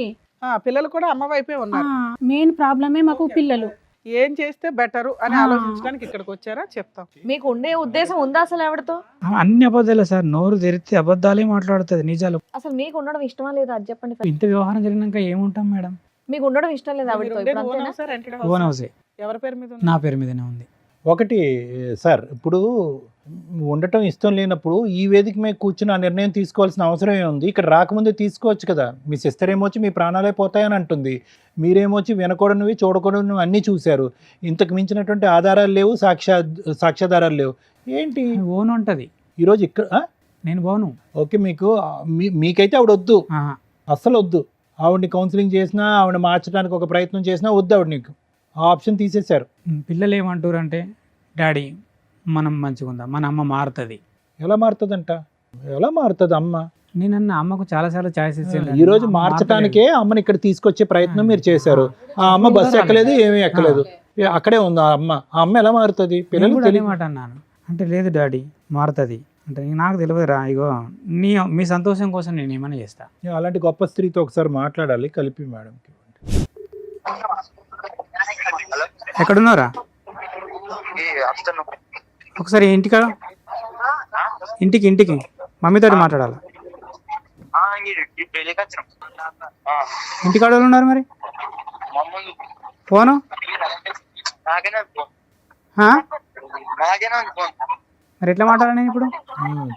పిల్లలు కూడా అమ్మ వైపే ఉన్నారు. మెయిన్ ప్రాబ్లమే మాకు పిల్లలు. ఏం చేస్తే బెటరు అని ఆలోచించడానికి ఇక్కడికి వచ్చారా? చెప్తాం. మీకు ఉండే ఉద్దేశం ఉందా అసలు ఆవిడతో? అన్ని అబద్ధాలే సార్, నోరు తెరిస్తే అబద్ధాలే మాట్లాడుతుంది, నిజాలు. అసలు మీకు ఉండడం ఇష్టమా లేదా అది చెప్పండి first. ఇంత వ్యవహారం జరిగినాక ఏముంటాం మేడం? మీకు ఉండడం ఇష్టం లేదా మీరు ఆవిడతో? ఉండేది ఇప్పుడు ఓన్ అంతేనా? హౌసా, రెంటెడ్ ఓన్ హౌసా? హౌసే, ఎవరి పేరు మీద ఉంది? నా పేరు మీదనే ఉంది. ఒకటి సార్, ఇప్పుడు ఉండటం ఇష్టం లేనప్పుడు ఈ వేదిక మీద కూర్చుని ఆ నిర్ణయం తీసుకోవాల్సిన అవసరం ఏముంది? ఇక్కడ రాకముందే తీసుకోవచ్చు కదా. మీ సిస్టర్ ఏమొచ్చి మీ ప్రాణాలే పోతాయని అంటుంది, మీరేమొచ్చి వినకూడనివి చూడకూడనివి అన్నీ చూశారు. ఇంతకు మించినటువంటి ఆధారాలు లేవు, సాక్ష్యాధారాలు లేవు. ఏంటి ఓన్ ఉంటుంది ఈరోజు ఇక్కడ నేను బాను. ఓకే, మీకైతే ఆవిడ వద్దు, ఆహా. అస్సలు వద్దు. ఆవిడని కౌన్సిలింగ్ చేసినా, ఆవిడ మార్చడానికి ఒక ప్రయత్నం చేసినా వద్దు ఆవిడ. నీకు ఆ ఆప్షన్ తీసేశారు. పిల్లలు ఏమంటారు అంటే, డాడీ మనం మంచిగా ఉందా, మన అమ్మ మారుతుంది. ఎలా మారుతుందంట? ఎలా మారుతుంది అమ్మ? నేనన్న అమ్మకు చాలాసార్లు ఛాయిస్ ఇచ్చాను. ఈ రోజు మార్చడానికే అమ్మని ఇక్కడ తీసుకొచ్చే ప్రయత్నం మీరు చేశారు. ఆ అమ్మ బస్సు ఎక్కలేదు, ఏమీ ఎక్కలేదు, అక్కడే ఉంది ఆ అమ్మ. ఆ అమ్మ ఎలా మారుతుంది? పిల్లలు అదే మాట అన్నాను అంటే, లేదు డాడీ మారుతుంది అంటే, నాకు తెలియదురా, ఇగో మీ సంతోషం కోసం నేను ఏమైనా చేస్తా. అలాంటి గొప్ప స్త్రీతో ఒకసారి మాట్లాడాలి, కలిపి మేడంకి. ఎక్కడున్నారా? ఒకసారి ఇంటికి మమ్మీతో మాట్లాడాలి. ఇంటికాడ వాళ్ళు ఉన్నారు మరి? ఫోను మరి ఎట్లా మాట్లాడాలి ఇప్పుడు?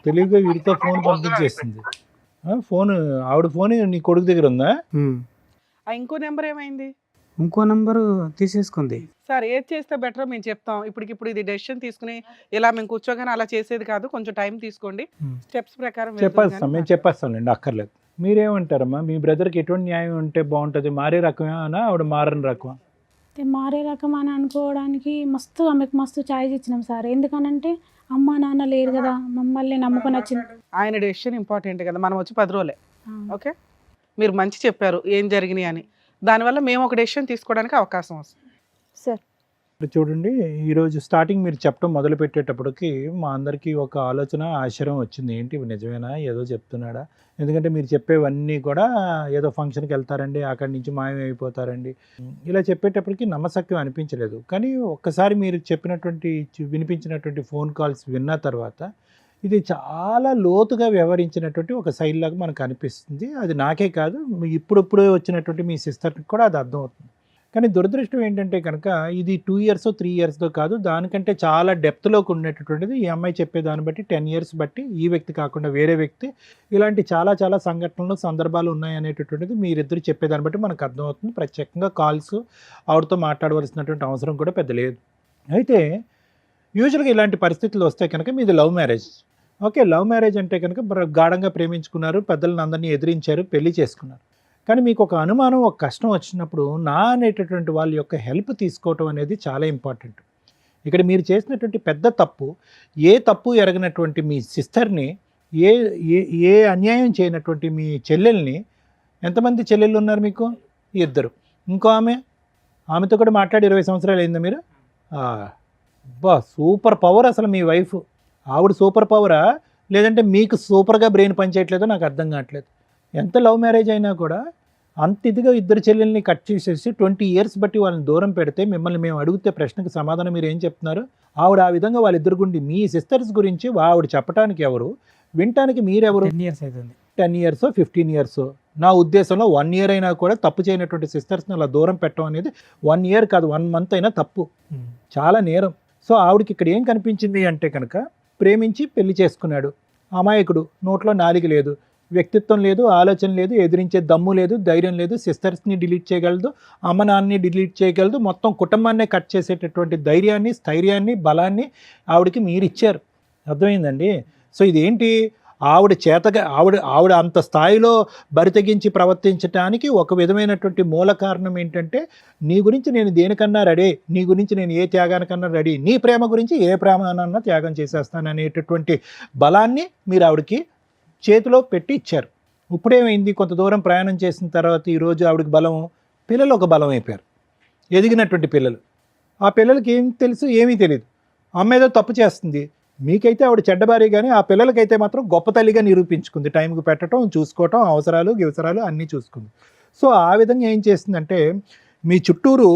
తెలివిగా వీడితో ఫోన్ పంపించేస్తుంది. ఫోన్ ఆవిడ ఫోన్ నీ కొడుకు దగ్గర ఉందా? ఇంకో నెంబర్ ఏమైంది? ఇంకో నంబరు తీసేసుకుంది. సార్, ఏది చేస్తే బెటర్ మేము చెప్తాం. ఇప్పుడు ఇది డెసిషన్ తీసుకుని ఇలా మేము కూర్చోగానే అలా చేసేది కాదు, కొంచెం టైం తీసుకోండి, స్టెప్స్ ప్రకారం చెప్పేస్తాం, మేము చెప్పేస్తాంలేండి, అక్కర్లేదు. మీరేమంటారమ్మా? మీ బ్రదర్కి ఎటువంటి న్యాయం ఉంటే బాగుంటుంది? మారే రకమేనా ఆవిడ మారని రకమా? మారే రకం అని అనుకోవడానికి ఆమెకు మస్తు ఛాయిస్ ఇచ్చినాం సార్. ఎందుకనంటే అమ్మ నాన్న లేరు కదా, మమ్మల్ని నమ్ముకొని వచ్చింది. ఆయన డెసిషన్ ఇంపార్టెంట్ కదా, మనం వచ్చి 10 రోజులే. ఓకే, మీరు మంచి చెప్పారు ఏం జరిగినాయి అని, దానివల్ల మేము ఒక డెసిషన్ తీసుకోవడానికి అవకాశం వస్తుంది. సార్ ఇప్పుడు చూడండి, ఈరోజు స్టార్టింగ్ మీరు చెప్పడం మొదలు పెట్టేటప్పటికి మా అందరికీ ఒక ఆలోచన, ఆశ్చర్యం వచ్చింది. ఏంటి ఇవి నిజమేనా, ఏదో చెప్తున్నాడా? ఎందుకంటే మీరు చెప్పేవన్నీ కూడా ఏదో ఫంక్షన్కి వెళ్తారండి, అక్కడి నుంచి మాయమైపోతారండి, ఇలా చెప్పేటప్పటికి నమ్మశక్యం అనిపించలేదు. కానీ ఒక్కసారి మీరు చెప్పినటువంటి వినిపించినటువంటి ఫోన్ కాల్స్ విన్న తర్వాత ఇది చాలా లోతుగా వ్యవహరించినటువంటి ఒక శైలి లాగా మనకు అనిపిస్తుంది. అది నాకే కాదు, ఇప్పుడిప్పుడే వచ్చినటువంటి మీ సిస్టర్కి కూడా అది అర్థమవుతుంది. కానీ దురదృష్టం ఏంటంటే కనుక ఇది 2 years 3 years కాదు, దానికంటే చాలా డెప్త్లోకి ఉండేటటువంటిది. ఈ అమ్మాయి చెప్పేదాన్ని బట్టి 10 years బట్టి, ఈ వ్యక్తి కాకుండా వేరే వ్యక్తి, ఇలాంటి చాలా చాలా సంఘటనలు, సందర్భాలు ఉన్నాయనేటటువంటిది మీరిద్దరు చెప్పేదాన్ని బట్టి మనకు అర్థమవుతుంది. ప్రత్యేకంగా కాల్స్ ఆవిడతో మాట్లాడవలసినటువంటి అవసరం కూడా పెద్ద లేదు. అయితే యూజువల్గా ఇలాంటి పరిస్థితులు వస్తే కనుక మీది love marriage. Okay, love marriage అంటే కనుక గాఢంగా ప్రేమించుకున్నారు, పెద్దలను అందరినీ ఎదిరించారు, పెళ్లి చేసుకున్నారు. కానీ మీకు ఒక అనుమానం, ఒక కష్టం వచ్చినప్పుడు నా అనేటటువంటి వాళ్ళ యొక్క హెల్ప్ తీసుకోవటం అనేది చాలా ఇంపార్టెంట్. ఇక్కడ మీరు చేసినటువంటి పెద్ద తప్పు, ఏ తప్పు ఎరగనటువంటి మీ సిస్టర్ని, ఏ ఏ ఏ అన్యాయం చేయనటువంటి మీ చెల్లెల్ని, ఎంతమంది చెల్లెళ్ళు ఉన్నారు మీకు? 2. ఇంకో ఆమెతో కూడా మాట్లాడి 20 సంవత్సరాలు అయిందా మీరు? బా, సూపర్ పవర్ అసలు మీ వైఫ్. ఆవిడ సూపర్ పవరా, లేదంటే మీకు సూపర్గా బ్రెయిన్ పనిచేయట్లేదో నాకు అర్థం కావట్లేదు. ఎంత లవ్ మ్యారేజ్ అయినా కూడా అంత ఇదిగా ఇద్దరు చెల్లెల్ని కట్ చేసేసి 20 years బట్టి వాళ్ళని దూరం పెడితే, మిమ్మల్ని మేము అడిగితే ప్రశ్నకు సమాధానం మీరు ఏం చెప్తున్నారు? ఆవిడ ఆ విధంగా వాళ్ళిద్దరు గుండి మీ సిస్టర్స్ గురించి ఆవిడ చెప్పడానికి ఎవరు, వినటానికి మీరెవరు? 10 years అవుతుంది. 10 years 15 years, నా ఉద్దేశంలో 1 year అయినా కూడా తప్పు చేయనటువంటి సిస్టర్స్ని అలా దూరం పెట్టడం అనేది 1 year కాదు, 1 month అయినా తప్పు, చాలా నేరం. సో ఆవిడకి ఇక్కడ ఏం కనిపించింది అంటే కనుక, ప్రేమించి పెళ్లి చేసుకున్నాడు అమాయకుడు, నోట్లో నాలుక లేదు, వ్యక్తిత్వం లేదు, ఆలోచన లేదు, ఎదిరించే దమ్ము లేదు, ధైర్యం లేదు, సిస్టర్స్ని డిలీట్ చేయగలదు, అమ్మ నాన్నని డిలీట్ చేయగలదు, మొత్తం కుటుంబాన్నే కట్ చేసేటటువంటి ధైర్యాన్ని, స్థైర్యాన్ని, బలాన్ని ఆవిడకి మీరు ఇచ్చారు. అర్థమైందండి? సో ఇదేంటి, ఆవిడ చేతగా ఆవిడ అంత స్థాయిలో బరితెగించి ప్రవర్తించడానికి ఒక విధమైనటువంటి మూల కారణం ఏంటంటే, నీ గురించి నేను దేనికన్నా రెడీ, నీ గురించి నేను ఏ త్యాగానికన్నా రెడీ, నీ ప్రేమ గురించి ఏ ప్రేమనన్నా త్యాగం చేసేస్తాను అనేటటువంటి బలాన్ని మీరు ఆవిడకి చేతిలో పెట్టి ఇచ్చారు. ఇప్పుడేమైంది, కొంత దూరం ప్రయాణం చేసిన తర్వాత ఈరోజు ఆవిడకి బలం, పిల్లలు ఒక బలం అయిపోయారు, ఎదిగినటువంటి పిల్లలు. ఆ పిల్లలకి ఏం తెలుసు, ఏమీ తెలియదు. అమ్మ ఏదో తప్పు చేస్తుంది, మీకైతే ఆవిడ చెడ్డబారి, కానీ ఆ పిల్లలకైతే మాత్రం గొప్ప తల్లిగా నిరూపించుకుంది. టైంకి పెట్టడం, చూసుకోవటం, అవసరాలు అన్నీ చూసుకుంది. సో ఆ విధంగా ఏం చేస్తుందంటే, మీ చుట్టూరు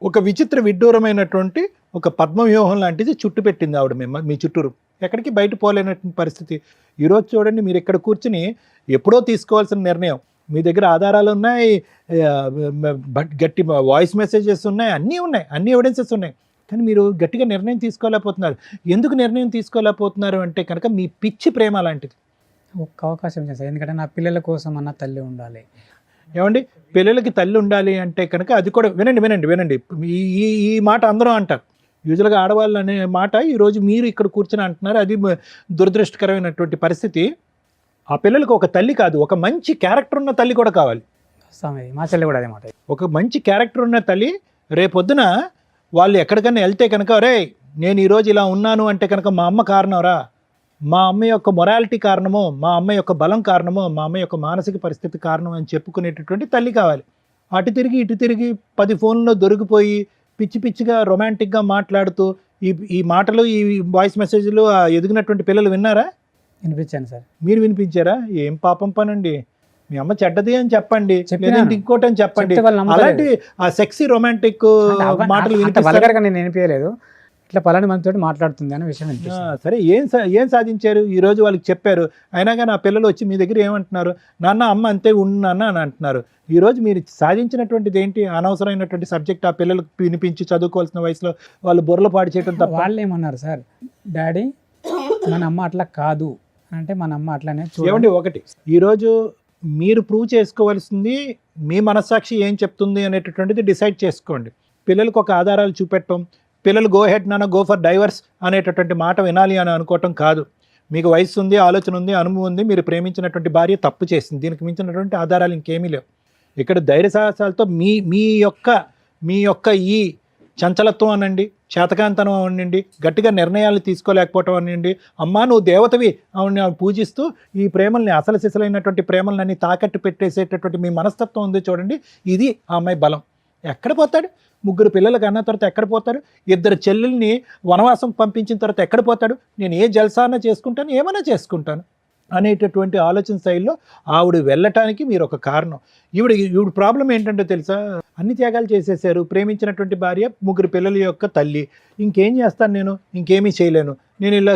ఒక విచిత్ర విడ్డూరమైనటువంటి ఒక పద్మవ్యూహం లాంటిది చుట్టు పెట్టింది ఆవిడ మీ చుట్టూరు. ఎక్కడికి బయట పోలేనటువంటి పరిస్థితి. ఈరోజు చూడండి, మీరు ఇక్కడ కూర్చుని ఎప్పుడో తీసుకోవాల్సిన నిర్ణయం, మీ దగ్గర ఆధారాలు ఉన్నాయి, గట్టి వాయిస్ మెసేజెస్ ఉన్నాయి, అన్నీ ఉన్నాయి, అన్ని ఎవిడెన్సెస్ ఉన్నాయి. కానీ మీరు గట్టిగా నిర్ణయం తీసుకోలేకపోతున్నారు. ఎందుకు నిర్ణయం తీసుకోలేకపోతున్నారు అంటే కనుక మీ పిచ్చి ప్రేమ లాంటిది. ఒక్క అవకాశం చేస్తాను, ఎందుకంటే నా పిల్లల కోసం అన్న తల్లి ఉండాలి. ఏమండి, పిల్లలకి తల్లి ఉండాలి అంటే కనుక అది కూడా వినండి. ఈ మాట అందరూ అంటారు. యూజువల్గా ఆడవాళ్ళు అనే మాట ఈరోజు మీరు ఇక్కడ కూర్చొని అంటున్నారు. అది దురదృష్టకరమైనటువంటి పరిస్థితి. ఆ పిల్లలకు ఒక తల్లి కాదు, ఒక మంచి క్యారెక్టర్ ఉన్న తల్లి కూడా కావాలి. మా చెల్లి కూడా అదే మాట. ఒక మంచి క్యారెక్టర్ ఉన్న తల్లి రేపొద్దున వాళ్ళు ఎక్కడికైనా వెళ్తే కనుక, రే నేను ఈరోజు ఇలా ఉన్నాను అంటే కనుక మా అమ్మ కారణంరా, మా అమ్మ యొక్క మొరాలిటీ కారణమో, మా అమ్మ యొక్క బలం కారణమో, మా అమ్మ యొక్క మానసిక పరిస్థితి కారణం అని చెప్పుకునేటటువంటి తల్లి కావాలి. అటు తిరిగి ఇటు తిరిగి 10 ఫోన్లో దొరికిపోయి పిచ్చి పిచ్చిగా రొమాంటిక్గా మాట్లాడుతూ ఈ మాటలు, ఈ వాయిస్ మెసేజ్లు ఎదిగినటువంటి పిల్లలు విన్నారా? వినిపించాను సార్. మీరు వినిపించారా? ఏం పాపం పనండి. మీ అమ్మ చెడ్డది అని చెప్పండి, లేదంటే ఇంకోటి అని చెప్పండి. అలాంటి ఆ సెక్సీ రొమాంటిక్ మాటలు నేను వినిపించలేదు. ఇట్లా పలాని మనతో మాట్లాడుతుంది అనే విషయం వినిపిస్తుంది. సరే, ఏం సాధించారు ఈ రోజు? వాళ్ళకి చెప్పారు, అయినా కానీ ఆ పిల్లలు వచ్చి మీ దగ్గర ఏమంటున్నారు? నాన్న అమ్మ అంతే ఉన్నాన్న అని అంటున్నారు. ఈ రోజు మీరు సాధించినటువంటిది ఏంటి? అనవసరమైనటువంటి సబ్జెక్ట్ ఆ పిల్లలకు వినిపించి చదువుకోవాల్సిన వయసులో వాళ్ళు బుర్రలు పాడు చేయడం తప్ప. వాళ్ళు ఏమన్నారు సార్, డాడీ మన అమ్మ అట్లా కాదు అంటే, మన అమ్మ అట్లానే. ఏమండి, ఒకటి ఈరోజు మీరు ప్రూవ్ చేసుకోవాల్సింది మీ మనస్సాక్షి ఏం చెప్తుంది అనేటటువంటిది డిసైడ్ చేసుకోండి. పిల్లలకు ఒక ఆధారాలు చూపెట్టడం, పిల్లలు గో హెడ్ నాన్న గో ఫర్ డైవర్స్ అనేటటువంటి మాట వినాలి అని అనుకోవటం కాదు. మీకు వయసు ఉంది, ఆలోచన ఉంది, అనుభవం ఉంది, మీరు ప్రేమించినటువంటి భార్య తప్పు చేసింది, దీనికి మించినటువంటి ఆధారాలు ఇంకేమీ లేవు. ఇక్కడ ధైర్య సాహసాలతో మీ యొక్క ఈ చంచలత్వం అనండి, చేతకాంతనం అవనండి, గట్టిగా నిర్ణయాలు తీసుకోలేకపోవటం అనండి, అమ్మా నువ్వు దేవతవి ఆవిడని పూజిస్తూ ఈ ప్రేమల్ని అసలు సిసలైనటువంటి ప్రేమలన్నీ తాకట్టు పెట్టేసేటటువంటి మీ మనస్తత్వం ఉంది చూడండి, ఇది ఆ అమ్మాయి బలం. ఎక్కడ పోతాడు? 3 పిల్లలకు అన్న తర్వాత ఎక్కడ పోతాడు? 2 చెల్లెల్ని వనవాసం పంపించిన తర్వాత ఎక్కడ పోతాడు? నేను ఏ జల్సానా చేసుకుంటాను, ఏమైనా చేసుకుంటాను అనేటటువంటి ఆలోచన శైలిలో ఆవిడ వెళ్ళటానికి మీరు ఒక కారణం. ఈవిడ ప్రాబ్లం ఏంటంటే తెలుసా, అన్ని త్యాగాలు చేసేసారు, ప్రేమించినటువంటి భార్య, 3 పిల్లల యొక్క తల్లి, ఇంకేం చేస్తాను నేను, ఇంకేమీ చేయలేను, నేను ఇలా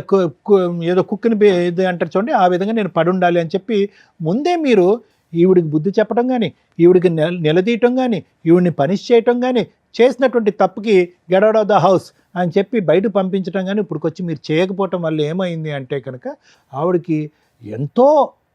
ఏదో కుక్కని ఇది అంటారు చూడండి, ఆ విధంగా నేను పడుండాలి అని చెప్పి ముందే మీరు ఈవిడికి బుద్ధి చెప్పడం కానీ, ఈవిడికి నిలదీయటం కానీ, ఈవిడిని పనిష్ చేయటం కానీ, చేసినటువంటి తప్పుకి get out of the house అని చెప్పి బయట పంపించడం కానీ ఇప్పుడుకొచ్చి మీరు చేయకపోవటం వల్ల ఏమైంది అంటే కనుక ఆవిడకి ఎంతో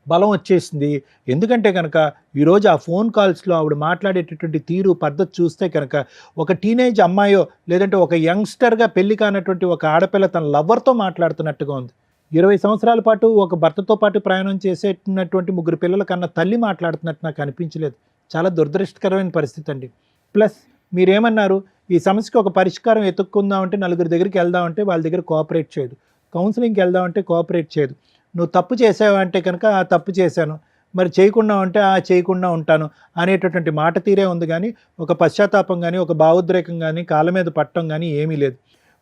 బలం వచ్చేసింది. ఎందుకంటే కనుక ఈరోజు ఆ ఫోన్ కాల్స్లో ఆవిడ మాట్లాడేటటువంటి తీరు పద్ధతి చూస్తే కనుక ఒక టీనేజ్ అమ్మాయో లేదంటే ఒక యంగ్స్టర్గా పెళ్లి కానటువంటి ఒక ఆడపిల్ల తన లవ్వర్తో మాట్లాడుతున్నట్టుగా ఉంది. 20 సంవత్సరాల పాటు ఒక భర్తతో పాటు ప్రయాణం చేసేటటువంటి 3 పిల్లల కన్నా తల్లి మాట్లాడుతున్నట్టు నాకు అనిపించలేదు. చాలా దురదృష్టకరమైన పరిస్థితి అండి. ప్లస్ మీరేమన్నారు, ఈ సమస్యకి ఒక పరిష్కారం ఎత్తుక్కుందామంటే 4 దగ్గరికి వెళ్దామంటే వాళ్ళ దగ్గర కోఆపరేట్ చేయదు, కౌన్సిలింగ్కి వెళ్దామంటే కోఆపరేట్ చేయదు, నువ్వు తప్పు చేసావంటే కనుక ఆ తప్పు చేశాను, మరి చేయకుండా ఉంటే ఆ చేయకుండా ఉంటాను అనేటటువంటి మాట తీరే ఉంది. కానీ ఒక పశ్చాత్తాపం కానీ ఒక భావోద్రేకం కానీ కాళ్ళ మీద పట్టడం కానీ ఏమీ లేదు.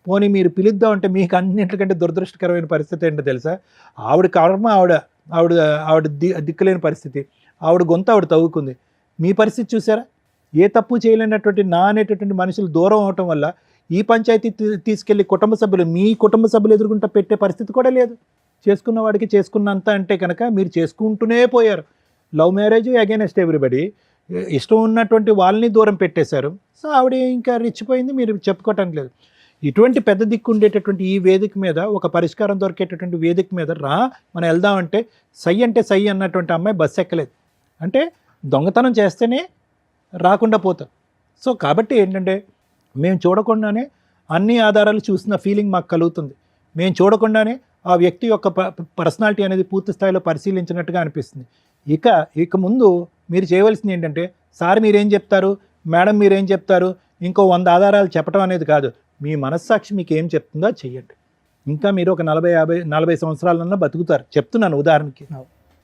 పోనీ మీరు పిలుద్దామంటే మీకు అన్నింటికంటే దురదృష్టకరమైన పరిస్థితి ఏంటో తెలుసా, ఆవిడ కర్మ ఆవిడ ఆవిడ ఆవిడ దిక్కులేని పరిస్థితి, ఆవిడ గొంతు ఆవిడ తవ్వుకుంది. మీ పరిస్థితి చూసారా, ఏ తప్పు చేయలేనటువంటి నా అనేటటువంటి మనుషులు దూరం అవటం వల్ల ఈ పంచాయతీ తీసుకెళ్ళి కుటుంబ సభ్యులు మీ కుటుంబ సభ్యులు ఎదుర్కొంటూ పెట్టే పరిస్థితి కూడా లేదు. చేసుకున్న వాడికి చేసుకున్నంత అంటే కనుక మీరు చేసుకుంటూనే పోయారు. లవ్ మ్యారేజ్ అగైనెస్ట్ ఎవ్రీబడి, ఇష్టం ఉన్నటువంటి వాళ్ళని దూరం పెట్టేశారు. సో ఆవిడ ఇంకా రెచ్చిపోయింది, మీరు చెప్పుకోవటానికి లేదు. ఇటువంటి పెద్ద దిక్కు ఉండేటటువంటి ఈ వేదిక మీద ఒక పరిష్కారం దొరికేటటువంటి వేదిక మీద మనం వెళ్దామంటే సై అంటే సై అన్నటువంటి అమ్మాయి బస్సు ఎక్కలేదు. అంటే దొంగతనం చేస్తేనే రాకుండా పోతాం. సో కాబట్టి ఏంటంటే మేము చూడకుండానే అన్ని ఆధారాలు చూసిన ఫీలింగ్ మాకు కలుగుతుంది. మేము చూడకుండానే ఆ వ్యక్తి యొక్క పర్సనాలిటీ అనేది పూర్తి స్థాయిలో పరిశీలించినట్టుగా అనిపిస్తుంది. ఇక ముందు మీరు చేయవలసింది ఏంటంటే, సార్ మీరేం చెప్తారు, మేడం మీరేం చెప్తారు, ఇంకో 100 ఆధారాలు చెప్పడం అనేది కాదు, మీ మనస్సాక్షి మీకు ఏం చెప్తుందో చెయ్యండి. ఇంకా మీరు ఒక 40 సంవత్సరాలన్నా బతుకుతారు, చెప్తున్నాను ఉదాహరణకి.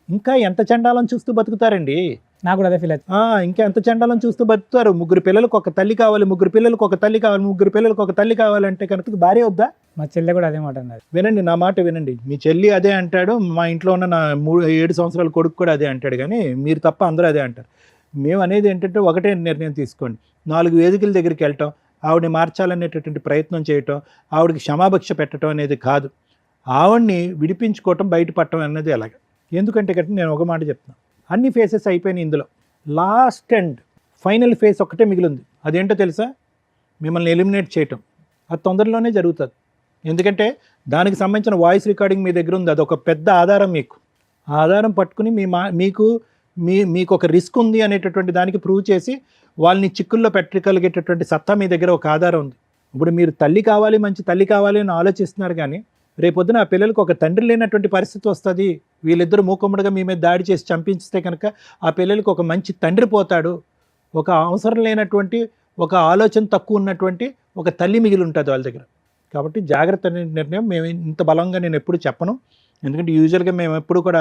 ఇంకా ఎంత చండాలం చూస్తూ బతుకుతారండి, నాకు కూడా అదే ఫీల్ అవుతుంది. ఇంకా ఎంత చండాలం చూస్తూ బతుకుతారు. 3 పిల్లలకు ఒక తల్లి కావాలి, 3 పిల్లలకు ఒక తల్లి కావాలి, 3 పిల్లలకు ఒక తల్లి కావాలంటే కనుక భార్య వద్దా? మా చెల్లె కూడా అదే మాట అన్నది. వినండి, నా మాట వినండి. మీ చెల్లి అదే అంటాడు, మా ఇంట్లో ఉన్న నా 7 సంవత్సరాల కొడుకు కూడా అదే అంటాడు, కానీ మీరు తప్ప అందరూ అదే అంటారు. మేము అనేది ఏంటంటే ఒకటే నిర్ణయం తీసుకోండి, 4 వేదికల దగ్గరికి వెళ్ళటం, ఆవిడని మార్చాలనేటటువంటి ప్రయత్నం చేయటం, ఆవిడకి క్షమాభిక్ష పెట్టడం అనేది కాదు, ఆవిడ్ని విడిపించుకోవటం, బయటపడటం అనేది ఎలాగ. ఎందుకంటే కనుక నేను ఒక మాట చెప్తున్నాను, అన్ని ఫేసెస్ అయిపోయినాయి, ఇందులో లాస్ట్ అండ్ ఫైనల్ ఫేస్ ఒకటే మిగిలింది. అదేంటో తెలుసా, మిమ్మల్ని ఎలిమినేట్ చేయటం. అది తొందరలోనే జరుగుతుంది. ఎందుకంటే దానికి సంబంధించిన వాయిస్ రికార్డింగ్ మీ దగ్గర ఉంది, అదొక పెద్ద ఆధారం. మీకు ఆ ఆధారం పట్టుకుని మీకు ఒక రిస్క్ ఉంది అనేటటువంటి దానికి ప్రూవ్ చేసి వాళ్ళని చిక్కుల్లో పెట్టగలిగేటటువంటి సత్తా మీ దగ్గర ఒక ఆధారం ఉంది. ఇప్పుడు మీరు తల్లి కావాలి, మంచి తల్లి కావాలి అని ఆలోచిస్తున్నారు, కానీ రేపొద్దున ఆ పిల్లలకు ఒక తండ్రి లేనటువంటి పరిస్థితి వస్తుంది. వీళ్ళిద్దరూ మూకుమ్మడిగా మీ మీద దాడి చేసి చంపించితే కనుక ఆ పిల్లలకు ఒక మంచి తండ్రి పోతాడు, ఒక అవసరం లేనటువంటి ఒక ఆలోచన తక్కువ ఉన్నటువంటి ఒక తల్లి మిగిలి ఉంటుంది వాళ్ళ దగ్గర. కాబట్టి జాగ్రత్త అనే నిర్ణయం మేము ఇంత బలంగా నేను ఎప్పుడు చెప్పను. ఎందుకంటే యూజువల్గా మేము ఎప్పుడు కూడా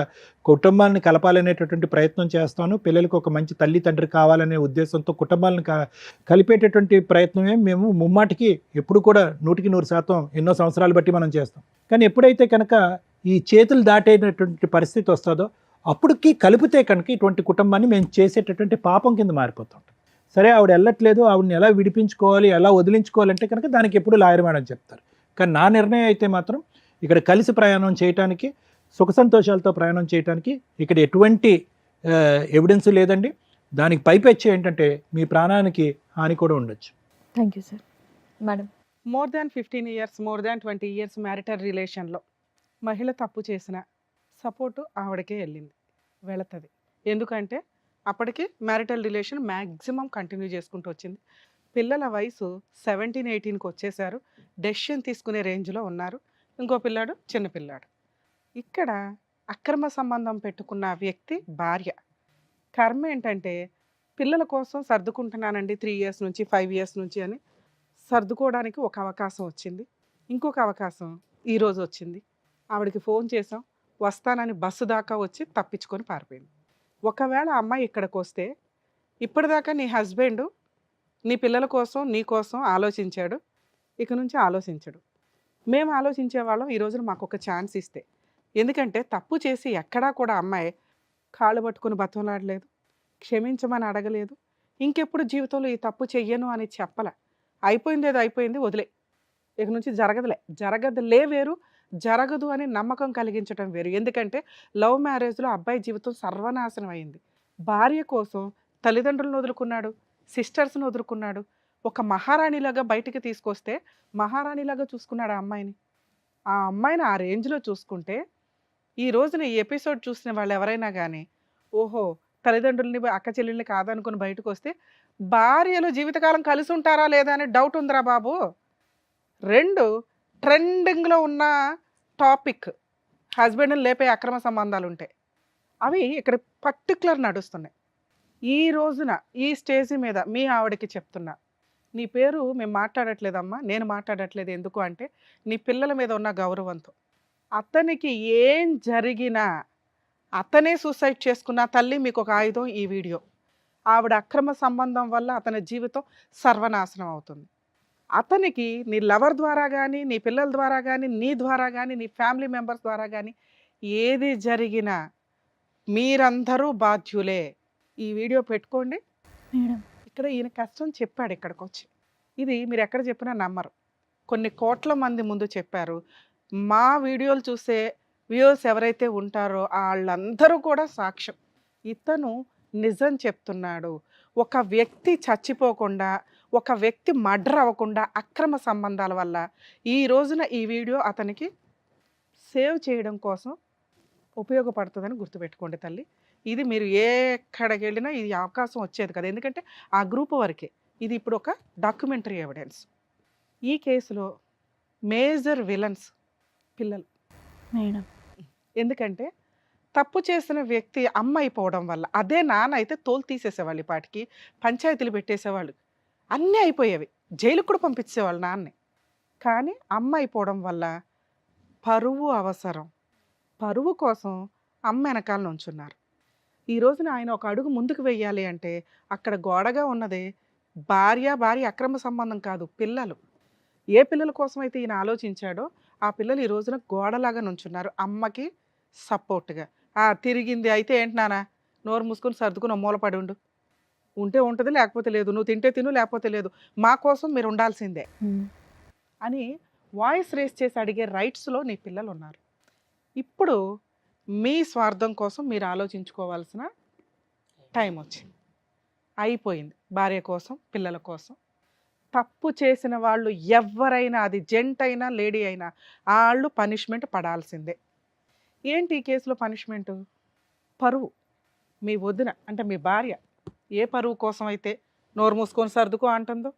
కుటుంబాలను కలపాలనేటటువంటి ప్రయత్నం చేస్తాను. పిల్లలకు ఒక మంచి తల్లి తండ్రి కావాలనే ఉద్దేశంతో కుటుంబాలను కలిపేటటువంటి ప్రయత్నమే మేము ముమ్మాటికి ఎప్పుడు కూడా 100% ఎన్నో సంవత్సరాలు బట్టి మనం చేస్తాం. కానీ ఎప్పుడైతే కనుక ఈ చేతులు దాటేటటువంటి పరిస్థితి వస్తుందో అప్పటికి కలిపితే కనుక ఇటువంటి కుటుంబాన్ని మేము చేసేటటువంటి పాపం కింద మారిపోతాం. సరే ఆవిడ వెళ్ళట్లేదు, ఆవిడని ఎలా విడిపించుకోవాలి, ఎలా వదిలించుకోవాలంటే కనుక దానికి ఎప్పుడు లాయర్ మేడం చెప్తారు. కానీ నా నిర్ణయం అయితే మాత్రం ఇక్కడ కలిసి ప్రయాణం చేయడానికి, సుఖ సంతోషాలతో ప్రయాణం చేయడానికి ఇక్కడ ఎటువంటి ఎవిడెన్స్ లేదండి. దానికి పైపెచ్చి ఏంటంటే మీ ప్రాణానికి హాని కూడా ఉండొచ్చు. Thank you sir. Madam, more than 15 years, more than 20 years marital రిలేషన్లో మహిళ తప్పు చేసిన సపోర్టు ఆవిడకే వెళుతుంది. ఎందుకంటే అప్పటికి మ్యారిటల్ రిలేషన్ మ్యాక్సిమం కంటిన్యూ చేసుకుంటూ వచ్చింది. పిల్లల వయసు 17-18కి వచ్చేసారు, డెసిషన్ తీసుకునే రేంజ్లో ఉన్నారు. ఇంకో పిల్లాడు చిన్నపిల్లాడు. ఇక్కడ అక్రమ సంబంధం పెట్టుకున్న వ్యక్తి భార్య. కర్మ ఏంటంటే పిల్లల కోసం సర్దుకుంటున్నానండి 3 ఇయర్స్ నుంచి 5 ఇయర్స్ నుంచి అని సర్దుకోవడానికి ఒక అవకాశం వచ్చింది. ఇంకొక అవకాశం ఈరోజు వచ్చింది. ఆవిడకి ఫోన్ చేసాం, వస్తానని బస్సు దాకా వచ్చి తప్పించుకొని పారిపోయింది. ఒకవేళ ఆ అమ్మాయి ఇక్కడికి వస్తే ఇప్పటిదాకా నీ హస్బెండ్ నీ పిల్లల కోసం నీ కోసం ఆలోచించాడు, ఇక నుంచి ఆలోచించడు. మేము ఆలోచించేవాళ్ళం. ఈ రోజున మాకు ఒక ఛాన్స్ ఇస్తే, ఎందుకంటే తప్పు చేసి ఎక్కడా కూడా అమ్మాయి కాళ్ళు పట్టుకుని బతంలాడలేదు, క్షమించమని అడగలేదు, ఇంకెప్పుడు జీవితంలో ఈ తప్పు చెయ్యను అని చెప్పలే. అయిపోయింది ఏదో అయిపోయింది, వదిలే, ఇక నుంచి జరగదులే వేరు, జరగదు అని నమ్మకం కలిగించడం వేరు. ఎందుకంటే లవ్ మ్యారేజ్లో అబ్బాయి జీవితం సర్వనాశనం అయింది. భార్య కోసం తల్లిదండ్రులను వదులుకున్నాడు, సిస్టర్స్ని వదులుకున్నాడు, ఒక మహారాణిలాగా బయటికి తీసుకొస్తే మహారాణిలాగా చూసుకున్నాడు ఆ అమ్మాయిని. ఆ అమ్మాయిని ఆ రేంజ్లో చూసుకుంటే ఈ రోజున ఈ ఎపిసోడ్ చూసిన వాళ్ళు ఎవరైనా కానీ, ఓహో తల్లిదండ్రుల్ని అక్క చెల్లెల్ని కాదనుకుని బయటకు వస్తే భార్యలు జీవితకాలం కలిసి ఉంటారా లేదా అనే డౌట్ ఉందిరా బాబు. 2 ట్రెండింగ్లో ఉన్న టాపిక్ హస్బెండ్ని లేపే అక్రమ సంబంధాలు ఉంటాయి. అవి ఇక్కడ పర్టికులర్ నడుస్తున్నాయి. ఈ రోజున ఈ స్టేజ్ మీద మీ ఆవిడకి చెప్తున్నా, నీ పేరు మేము మాట్లాడట్లేదమ్మా, నేను మాట్లాడట్లేదు. ఎందుకు అంటే నీ పిల్లల మీద ఉన్న గౌరవంతో. అతనికి ఏం జరిగినా, అతనే సూసైడ్ చేసుకున్న తల్లి మీకు ఒక ఆయుధం ఈ వీడియో. ఆవిడ అక్రమ సంబంధం వల్ల అతని జీవితం సర్వనాశనం అవుతుంది. అతనికి నీ లవర్ ద్వారా కానీ, నీ పిల్లల ద్వారా కానీ, నీ ద్వారా కానీ, నీ ఫ్యామిలీ మెంబర్స్ ద్వారా కానీ ఏది జరిగినా మీరందరూ బాధ్యులే. ఈ వీడియో పెట్టుకోండి. మేడం ఇక్కడ ఈయన కష్టం చెప్పాడు ఇక్కడికి వచ్చి. ఇది మీరు ఎక్కడ చెప్పినా నమ్మరు. కొన్ని కోట్ల మంది ముందు చెప్పారు. మా వీడియోలు చూసే వ్యూవర్స్ ఎవరైతే ఉంటారో వాళ్ళందరూ కూడా సాక్ష్యం. ఇతను నిజం చెప్తున్నాడు. ఒక వ్యక్తి చచ్చిపోకుండా, ఒక వ్యక్తి మర్డర్ అవ్వకుండా అక్రమ సంబంధాల వల్ల ఈ రోజున ఈ వీడియో అతనికి సేవ్ చేయడం కోసం ఉపయోగపడుతుందని గుర్తుపెట్టుకోండి తల్లి. ఇది మీరు ఎక్కడికి వెళ్ళినా ఇది అవకాశం వచ్చేది కదా, ఎందుకంటే ఆ గ్రూప్ వరకే. ఇది ఇప్పుడు ఒక డాక్యుమెంటరీ ఎవిడెన్స్. ఈ కేసులో మేజర్ విలన్స్ పిల్లలు. మేడం ఎందుకంటే తప్పు చేసిన వ్యక్తి అమ్మ అయిపోవడం వల్ల, అదే నాన్న అయితే తోలు తీసేసేవాళ్ళు, ఈ పాటికి పంచాయతీలు పెట్టేసేవాళ్ళు, అన్నీ అయిపోయేవి, జైలుకు కూడా పంపించేవాళ్ళు నాన్నే. కానీ అమ్మ అయిపోవడం వల్ల పరువు అవసరం, పరువు కోసం అమ్మ వెనకాల నుంచున్నారు. ఈ రోజున ఆయన ఒక అడుగు ముందుకు వెయ్యాలి అంటే అక్కడ గోడగా ఉన్నది భార్య అక్రమ సంబంధం కాదు, పిల్లలు. ఏ పిల్లల కోసం అయితే ఈయన ఆలోచించాడో ఆ పిల్లలు ఈ రోజున గోడలాగా నుంచున్నారు అమ్మకి సపోర్ట్గా. తిరిగింది అయితే ఏంటి నాన్న, నోరు మూసుకొని సర్దుకుని మూలపడి ఉండు, ఉంటే ఉంటుంది లేకపోతే లేదు, నువ్వు తింటే తిను లేకపోతే లేదు, మా కోసం మీరు ఉండాల్సిందే అని వాయిస్ రేస్ చేసి అడిగే రైట్స్లో నీ పిల్లలు ఉన్నారు. ఇప్పుడు మీ స్వార్థం కోసం మీరు ఆలోచించుకోవాల్సిన టైం వచ్చింది, అయిపోయింది. భార్య కోసం, పిల్లల కోసం. తప్పు చేసిన వాళ్ళు ఎవరైనా, అది జెంట్ అయినా లేడీ అయినా, వాళ్ళు పనిష్మెంట్ పడాల్సిందే. ఏంటి ఈ కేసులో పనిష్మెంటు? పరువు. మీ వదిన అంటే మీ భార్య ఏ పరువు కోసం అయితే నోరు మూసుకొని సర్దుకో అంటుందో,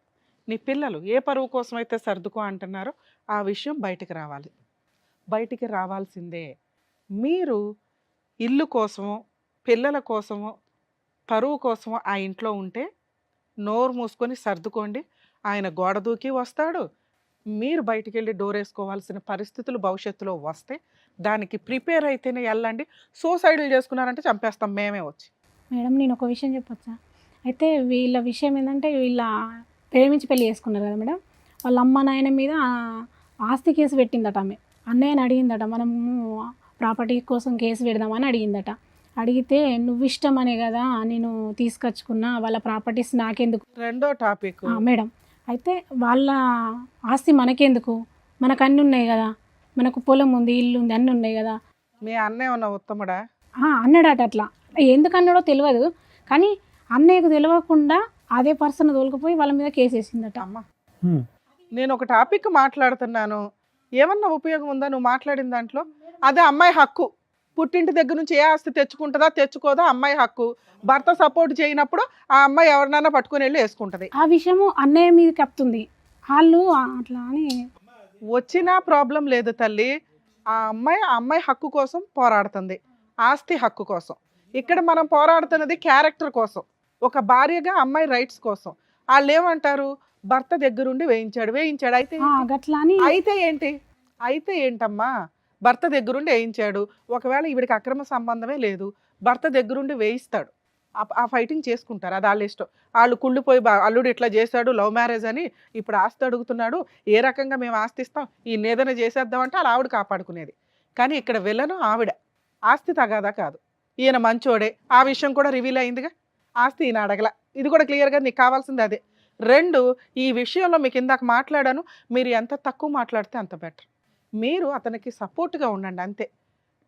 నీ పిల్లలు ఏ పరువు కోసం అయితే సర్దుకో అంటున్నారో ఆ విషయం బయటికి రావాలి, బయటికి రావాల్సిందే. మీరు ఇల్లు కోసమో పిల్లల కోసమో పరువు కోసమో ఆ ఇంట్లో ఉంటే నోరు మూసుకొని సర్దుకోండి. ఆయన గోడ దూకి వస్తాడు, మీరు బయటికి వెళ్ళి డోర్ వేసుకోవాల్సిన పరిస్థితులు భవిష్యత్తులో వస్తే దానికి ప్రిపేర్ అయితేనే వెళ్ళండి. సూసైడ్లు చేసుకున్నారంటే చంపేస్తాం మేమే వచ్చి. మేడం నేను ఒక విషయం చెప్పొచ్చా? అయితే వీళ్ళ విషయం ఏంటంటే, వీళ్ళ ప్రేమించి పెళ్లి చేసుకున్నారు కదా మేడం, వాళ్ళ అమ్మ నాయన మీద ఆస్తి కేసు పెట్టిందట. ఆమె అన్నయ్యని అడిగిందట, మనము ప్రాపర్టీ కోసం కేసు పెడదామని అడిగిందట. అడిగితే నువ్వు ఇష్టం అనే కదా నేను తీసుకొచ్చుకున్నా, వాళ్ళ ప్రాపర్టీస్ నాకెందుకు. రెండో టాపిక్ మేడం అయితే వాళ్ళ ఆస్తి మనకెందుకు, మనకు అన్నీ ఉన్నాయి కదా, మనకు పొలం ఉంది, ఇల్లు ఉంది, అన్నీ ఉన్నాయి కదా. మీ అన్నయ్య ఉన్న ఉత్తముడా? అన్నాడట. అట్లా ఎందుకు అన్నాడో తెలియదు, కానీ అన్నయ్యకు తెలియకుండా అదే పర్సన్ తోలుకుపోయి వాళ్ళ మీద కేసు వేసిందట. అమ్మ నేను ఒక టాపిక్ మాట్లాడుతున్నాను, ఏమన్నా ఉపయోగం ఉందా నువ్వు మాట్లాడిన దాంట్లో? అదే అమ్మాయి హక్కు. పుట్టింటి దగ్గర నుంచి ఏ ఆస్తి తెచ్చుకుంటుందా తెచ్చుకోదా అమ్మాయి హక్కు. భర్త సపోర్ట్ చేయనప్పుడు ఆ అమ్మాయి ఎవరినైనా పట్టుకుని వెళ్ళి వేసుకుంటుంది. ఆ విషయము అన్నయ్య మీద కప్తుంది. వాళ్ళు అట్లా అని వచ్చినా ప్రాబ్లం లేదు తల్లి. ఆ అమ్మాయి హక్కు కోసం పోరాడుతుంది, ఆస్తి హక్కు కోసం. ఇక్కడ మనం పోరాడుతున్నది క్యారెక్టర్ కోసం, ఒక భార్యగా అమ్మాయి రైట్స్ కోసం. వాళ్ళు ఏమంటారు, భర్త దగ్గరుండి వేయించాడు అయితే గట్లా అని అయితే ఏంటమ్మా, భర్త దగ్గరుండి వేయించాడు. ఒకవేళ ఈవిడికి అక్రమ సంబంధమే లేదు, భర్త దగ్గరుండి వేయిస్తాడు. ఆ ఫైటింగ్ చేసుకుంటారు, అది వాళ్ళ ఇష్టం. వాళ్ళు కుళ్ళిపోయి అల్లుడు ఇట్లా చేశాడు, లవ్ మ్యారేజ్ అని ఇప్పుడు ఆస్తి అడుగుతున్నాడు, ఏ రకంగా మేము ఆస్తి ఇస్తాం, ఈ ఏదైనా చేసేద్దామంటే అలా ఆవిడ కాపాడుకునేది. కానీ ఇక్కడ విలను ఆవిడ, ఆస్తి తగాదా కాదు. ఈయన మంచోడే, ఆ విషయం కూడా రివీల్ అయిందిగా. ఆస్తి ఈయన అడగల, ఇది కూడా క్లియర్గా నీకు కావాల్సింది అదే. 2, ఈ విషయంలో మీకు ఇందాక మాట్లాడాను, మీరు ఎంత తక్కువ మాట్లాడితే అంత బెటర్. మీరు అతనికి సపోర్ట్గా ఉండండి అంతే,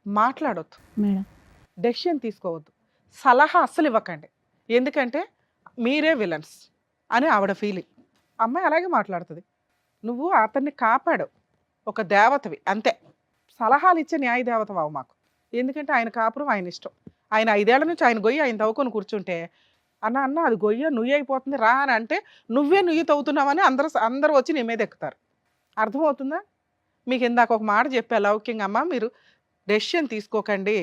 మాట్లాడొద్దు, మేడం. డెసిషన్ తీసుకోవద్దు, సలహా అస్సలు ఇవ్వకండి. ఎందుకంటే మీరే విలన్స్ అని ఆవిడ ఫీలింగ్. అమ్మాయి అలాగే మాట్లాడుతుంది. నువ్వు అతన్ని కాపాడవు, ఒక దేవతవి అంతే. సలహాలు ఇచ్చే న్యాయ దేవతవావు మాకు. ఎందుకంటే ఆయన కాపురం ఆయన ఇష్టం. ఆయన 5 ఏళ్ల నుంచి ఆయన గొయ్యి ఆయన తవ్వుకొని కూర్చుంటే, అన్న అది గొయ్య నుయ్యి అయిపోతుంది రా అని అంటే, నువ్వే నుయ్యి తవ్వుతున్నావని అందరూ వచ్చి నీ మీద ఎక్కుతారు. అర్థమవుతుందా? మీకు ఇందాక ఒక మాట చెప్పా, లౌకింగ్ అమ్మ, మీరు డెసిషన్ తీసుకోకండి,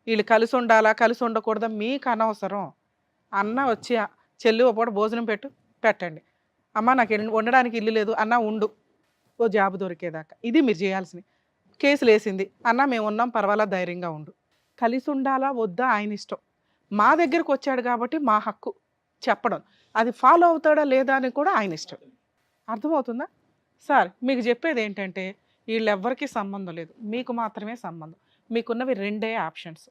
వీళ్ళు కలిసి ఉండాలా కలిసి ఉండకూడదా మీకు అనవసరం. అన్న వచ్చి చెల్లి ఒక పూట భోజనం పెట్టండి. అమ్మ నాకు ఉండడానికి ఇల్లు లేదు అన్న, ఉండు ఓ జాబ్ దొరికేదాకా. ఇది మీరు చేయాల్సింది. కేసులు వేసింది అన్న, మేము ఉన్నాం పర్వాలా, ధైర్యంగా ఉండు. కలిసి ఉండాలా వద్దా ఆయన ఇష్టం. మా దగ్గరకు వచ్చాడు కాబట్టి మా హక్కు చెప్పడం, అది ఫాలో అవుతాడా లేదా అని కూడా ఆయన ఇష్టం. అర్థమవుతుందా? సార్ మీకు చెప్పేది ఏంటంటే, వీళ్ళెవ్వరికీ సంబంధం లేదు, మీకు మాత్రమే సంబంధం. మీకున్నవి 2 ఆప్షన్స్.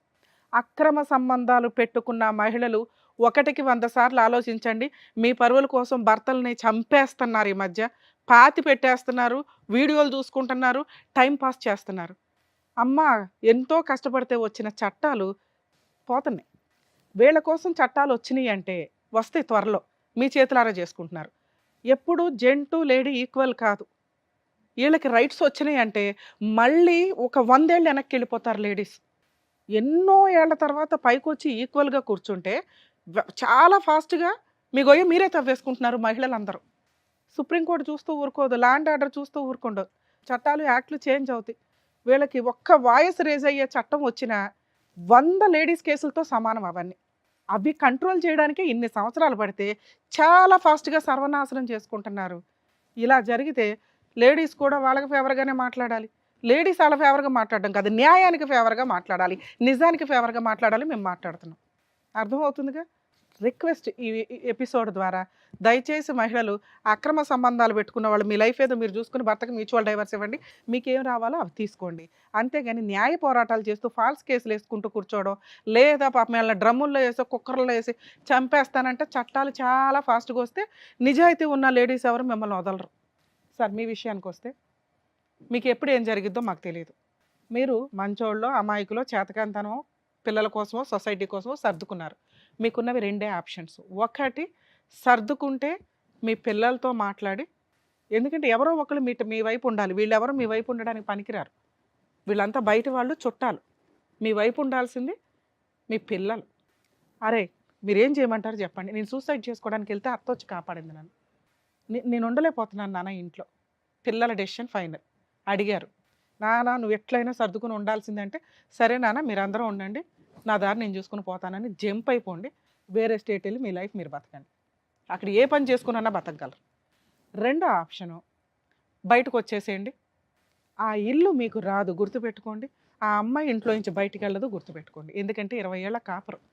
అక్రమ సంబంధాలు పెట్టుకున్న మహిళలు 1కి 100 సార్లు ఆలోచించండి. మీ పరువుల కోసం భర్తల్ని చంపేస్తున్నారు, ఈ మధ్య పాతి పెట్టేస్తున్నారు, వీడియోలు చూసుకుంటున్నారు, టైం పాస్ చేస్తున్నారు. అమ్మ, ఎంతో కష్టపడితే వచ్చిన చట్టాలు పోతున్నాయి. వీళ్ళ కోసం చట్టాలు వచ్చినాయి అంటే, వస్తాయి త్వరలో, మీ చేతులారా చేసుకుంటున్నారు. ఎప్పుడు జెంటు లేడీ ఈక్వల్ కాదు. వీళ్ళకి రైట్స్ వచ్చినాయి అంటే మళ్ళీ ఒక 100 ఏళ్ళు వెనక్కి వెళ్ళిపోతారు లేడీస్. ఎన్నో ఏళ్ల తర్వాత పైకి వచ్చి ఈక్వల్గా కూర్చుంటే చాలా ఫాస్ట్గా మీ గొయ్య మీరే తవ్వేసుకుంటున్నారు మహిళలందరూ. సుప్రీంకోర్టు చూస్తూ ఊరుకోదు, ల్యాండ్ ఆర్డర్ చూస్తూ ఊరుకోండు, చట్టాలు యాక్ట్లు చేంజ్ అవుతాయి. వీళ్ళకి ఒక్క వాయిస్ రేజ్ అయ్యే చట్టం వచ్చిన 100 లేడీస్ కేసులతో సమానం అవన్నీ. అవి కంట్రోల్ చేయడానికి ఇన్ని సంవత్సరాలు పడితే చాలా ఫాస్ట్గా సర్వనాశనం చేసుకుంటున్నారు. ఇలా జరిగితే లేడీస్ కూడా వాళ్ళకి ఫేవర్గానే మాట్లాడాలి. లేడీస్ వాళ్ళ ఫేవర్గా మాట్లాడడం కాదు, న్యాయానికి ఫేవర్గా మాట్లాడాలి, నిజానికి ఫేవర్గా మాట్లాడాలి. మేము మాట్లాడుతున్నాం, అర్థమవుతుందిగా. రిక్వెస్ట్ ఈ ఎపిసోడ్ ద్వారా, దయచేసి మహిళలు అక్రమ సంబంధాలు పెట్టుకున్న వాళ్ళు, మీ లైఫ్ ఏదో మీరు చూసుకుని భర్తకు మ్యూచువల్ డైవర్స్ ఇవ్వండి, మీకేం రావాలో అవి తీసుకోండి. అంతేగాని న్యాయ పోరాటాలు చేస్తూ ఫాల్స్ కేసులు వేసుకుంటూ కూర్చోవడం, లేదా పాపం వాళ్ళ డ్రమ్ముల్లో వేసి కుక్కర్లో వేసి చంపేస్తానంటే చట్టాలు చాలా ఫాస్ట్గా వస్తే నిజాయితీ ఉన్న లేడీస్ ఎవరు మిమ్మల్ని వదలరు. సార్ మీ విషయానికి వస్తే, మీకు ఎప్పుడు ఏం జరిగిద్దో మాకు తెలియదు. మీరు మంచోళ్ళో అమాయకులో చేతకాంతనో పిల్లల కోసమో సొసైటీ కోసమో సర్దుకున్నారు. మీకున్నవి 2 ఆప్షన్స్. ఒకటి, సర్దుకుంటే మీ పిల్లలతో మాట్లాడి, ఎందుకంటే ఎవరో ఒకళ్ళు మీ వైపు ఉండాలి, వీళ్ళెవరో మీ వైపు ఉండడానికి పనికిరారు, వీళ్ళంతా బయట వాళ్ళు, చుట్టాలు. మీ వైపు ఉండాల్సింది మీ పిల్లలు. అరే మీరేం చేయమంటారు చెప్పండి, నేను సూసైడ్ చేసుకోవడానికి వెళ్తే అత్త వచ్చి కాపాడింది నన్ను, నేను ఉండలేకపోతున్నాను నాన్న ఇంట్లో, పిల్లల డెసిషన్ ఫైనల్. అడిగారు, నాన్న నువ్వు ఎట్లయినా సర్దుకుని ఉండాల్సిందంటే, సరే నాన్న మీరందరూ ఉండండి, నా దారి నేను చూసుకుని పోతానని జంప్ అయిపోండి, వేరే స్టేట్ వెళ్ళి మీ లైఫ్ మీరు బతకండి, అక్కడ ఏ పని చేసుకున్నా బతకగలరు. 2వ ఆప్షను, బయటకు వచ్చేసేయండి, ఆ ఇల్లు మీకు రాదు గుర్తుపెట్టుకోండి, ఆ అమ్మాయి ఇంట్లో నుంచి బయటికి వెళ్ళదు గుర్తుపెట్టుకోండి. ఎందుకంటే 20 ఏళ్ల కాపురం,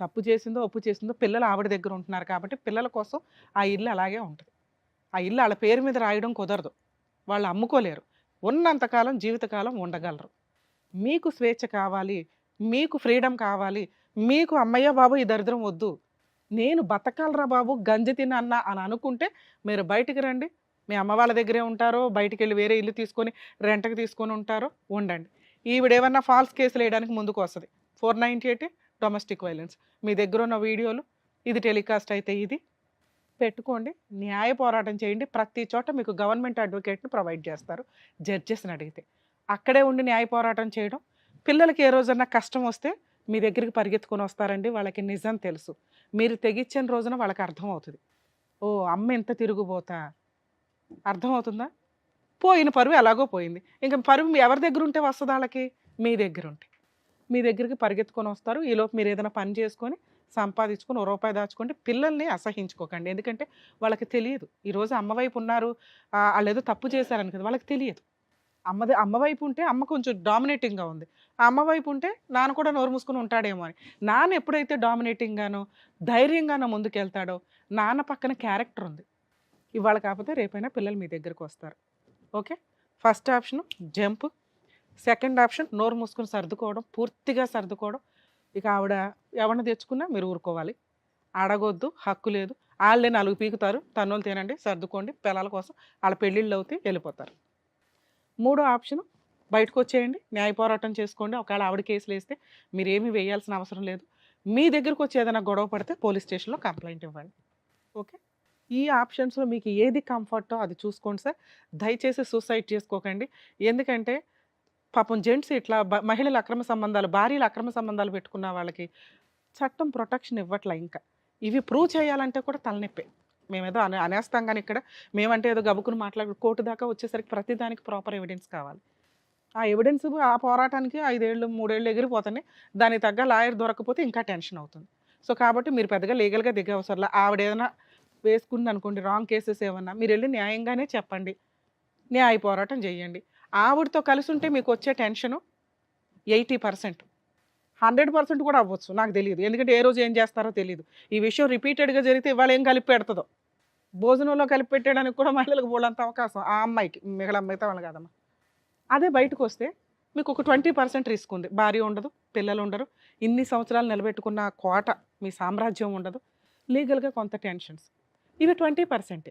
తప్పు చేసిందో ఒప్పు చేసిందో పిల్లలు ఆవిడ దగ్గర ఉంటున్నారు కాబట్టి పిల్లల కోసం ఆ ఇల్లు అలాగే ఉంటుంది. ఆ ఇల్లు వాళ్ళ పేరు మీద రాయడం కుదరదు, వాళ్ళు అమ్ముకోలేరు, ఉన్నంతకాలం జీవితకాలం ఉండగలరు. మీకు స్వేచ్ఛ కావాలి, మీకు ఫ్రీడమ్ కావాలి, మీకు అమ్మయ్య బాబు ఈ దరిద్రం వద్దు, నేను బతకాలరా బాబు గంజి తినన్నా అని అనుకుంటే మీరు బయటికి రండి. మీ అమ్మ వాళ్ళ దగ్గరే ఉంటారో, బయటికి వెళ్ళి వేరే ఇల్లు తీసుకొని రెంట్కి తీసుకొని ఉంటారో ఉండండి. ఈవిడేమన్నా ఫాల్స్ కేసులు వేయడానికి ముందుకు వస్తుంది. 498 డొమెస్టిక్ వైలెన్స్. మీ దగ్గర ఉన్న వీడియోలు, ఇది టెలికాస్ట్ అయితే ఇది పెట్టుకోండి, న్యాయ పోరాటం చేయండి. ప్రతి చోట మీకు గవర్నమెంట్ అడ్వకేట్ని ప్రొవైడ్ చేస్తారు, జడ్జెస్ని అడిగితే. అక్కడే ఉండి న్యాయ పోరాటం చేయడం, పిల్లలకి ఏ రోజన్నా కష్టం వస్తే మీ దగ్గరికి పరిగెత్తుకొని వస్తారండి, వాళ్ళకి నిజం తెలుసు. మీరు తెగిచ్చిన రోజున వాళ్ళకి అర్థమవుతుంది, ఓ అమ్మ ఎంత తిరుగుబోతా, అర్థమవుతుందా. పోయిన పరువు ఎలాగో పోయింది, ఇంకా పరువు ఎవరి దగ్గర ఉంటే వస్తుంది వాళ్ళకి, మీ దగ్గర ఉంటే. మీ దగ్గరికి పరిగెత్తుకొని వస్తారు, ఈలోపు మీరు ఏదైనా పని చేసుకొని సంపాదించుకొని 1 రూపాయి దాచుకోండి. పిల్లల్ని అసహించుకోకండి. ఎందుకంటే వాళ్ళకి తెలియదు. ఈరోజు అమ్మ వైపు ఉన్నారు, వాళ్ళు ఏదో తప్పు చేశారని కదా, వాళ్ళకి తెలియదు. అమ్మ వైపు ఉంటే అమ్మ కొంచెం డామినేటింగ్గా ఉంది, ఆ అమ్మ వైపు ఉంటే నాన్న కూడా నోరు మూసుకొని ఉంటాడేమో అని. నాన్న ఎప్పుడైతే డామినేటింగ్గానో ధైర్యంగానో ముందుకెళ్తాడో, నాన్న పక్కన క్యారెక్టర్ ఉంది. ఇవాళ కాకపోతే రేపైనా పిల్లలు మీ దగ్గరకు వస్తారు. Okay, first option jump, second option నోరు మూసుకొని సర్దుకోవడం, పూర్తిగా సర్దుకోవడం. ఇక ఆవిడ ఎవరిని తెచ్చుకున్నా మీరు ఊరుకోవాలి, అడగొద్దు, హక్కు లేదు. వాళ్ళే 4 పీకుతారు, తన్నులు తినండి, సర్దుకోండి, పిల్లల కోసం వాళ్ళ పెళ్ళిళ్ళు అవుతాయి, వెళ్ళిపోతారు. మూడో ఆప్షన్ బయటకు వచ్చేయండి, న్యాయ పోరాటం చేసుకోండి. ఒకవేళ ఆవిడ కేసులు వేస్తే మీరేమీ వేయాల్సిన అవసరం లేదు. మీ దగ్గరకు వచ్చి ఏదైనా గొడవ పడితే పోలీస్ స్టేషన్లో కంప్లైంట్ ఇవ్వండి. ఓకే, ఈ ఆప్షన్స్లో మీకు ఏది కంఫర్టో అది చూసుకోండి సార్. దయచేసి సూసైడ్ చేసుకోకండి. ఎందుకంటే పాపం జెంట్స్ ఇట్లా మహిళల అక్రమ సంబంధాలు, భార్యల అక్రమ సంబంధాలు పెట్టుకున్న వాళ్ళకి చట్టం ప్రొటెక్షన్ ఇవ్వట్లే. ఇంకా ఇవి ప్రూవ్ చేయాలంటే కూడా తలనొప్పే. మేమేదో అనేస్తాం కానీ ఇక్కడ మేమంటే ఏదో గబుకుని మాట్లాడు, కోర్టు దాకా వచ్చేసరికి ప్రతిదానికి ప్రాపర్ ఎవిడెన్స్ కావాలి. ఆ ఎవిడెన్స్ ఆ పోరాటానికి 5 ఏళ్ళు 3 ఏళ్ళు ఎగిరిపోతాయి. దానికి తగ్గ లాయర్ దొరకకపోతే ఇంకా టెన్షన్ అవుతుంది. సో కాబట్టి మీరు పెద్దగా లీగల్గా దిగే అవసరంలా. ఆవిడ ఏదైనా వేసుకుంది అనుకోండి రాంగ్ కేసెస్ ఏమన్నా, మీరు వెళ్ళి న్యాయంగానే చెప్పండి, న్యాయ పోరాటం చేయండి. ఆవిడతో కలిసి ఉంటే మీకు వచ్చే టెన్షను 80%, 100% కూడా అవ్వచ్చు, నాకు తెలియదు. ఎందుకంటే ఏ రోజు ఏం చేస్తారో తెలియదు. ఈ విషయం రిపీటెడ్గా జరిగితే ఇవాళ ఏం కలిపి పెడుతుందో, భోజనంలో కలిపి పెట్టడానికి కూడా మహిళలకు బోలంత అవకాశం ఆ అమ్మాయికి, మిగతా వాళ్ళు కాదమ్మా. అదే బయటకు వస్తే మీకు ఒక 20% రిస్క్ ఉంది. భార్య ఉండదు, పిల్లలు ఉండరు, ఇన్ని సంవత్సరాలు నిలబెట్టుకున్న కోట మీ సామ్రాజ్యం ఉండదు, లీగల్గా కొంత టెన్షన్స్. ఇవి 20%.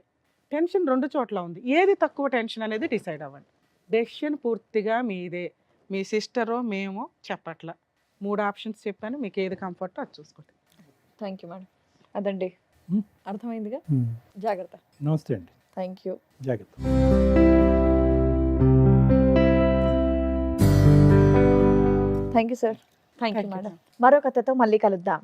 టెన్షన్ 2 చోట్ల ఉంది. ఏది తక్కువ టెన్షన్ అనేది డిసైడ్ అవ్వండి. డెసిషన్ పూర్తిగా మీదే. మీ సిస్టరో మేమో చెప్పట్ల. 3 ఆప్షన్స్ చెప్పాను, మీకు ఏది కంఫర్టో అది చూసుకోండి. Thank you madam. అదండి, అర్థమైందిగా. జాగ్రత్త. నమస్తే అండి. Thank you. జాగ్రత్త. Thank you sir. Thank you Thank you. Madam. మరో కథతో మళ్ళీ కలుద్దాం.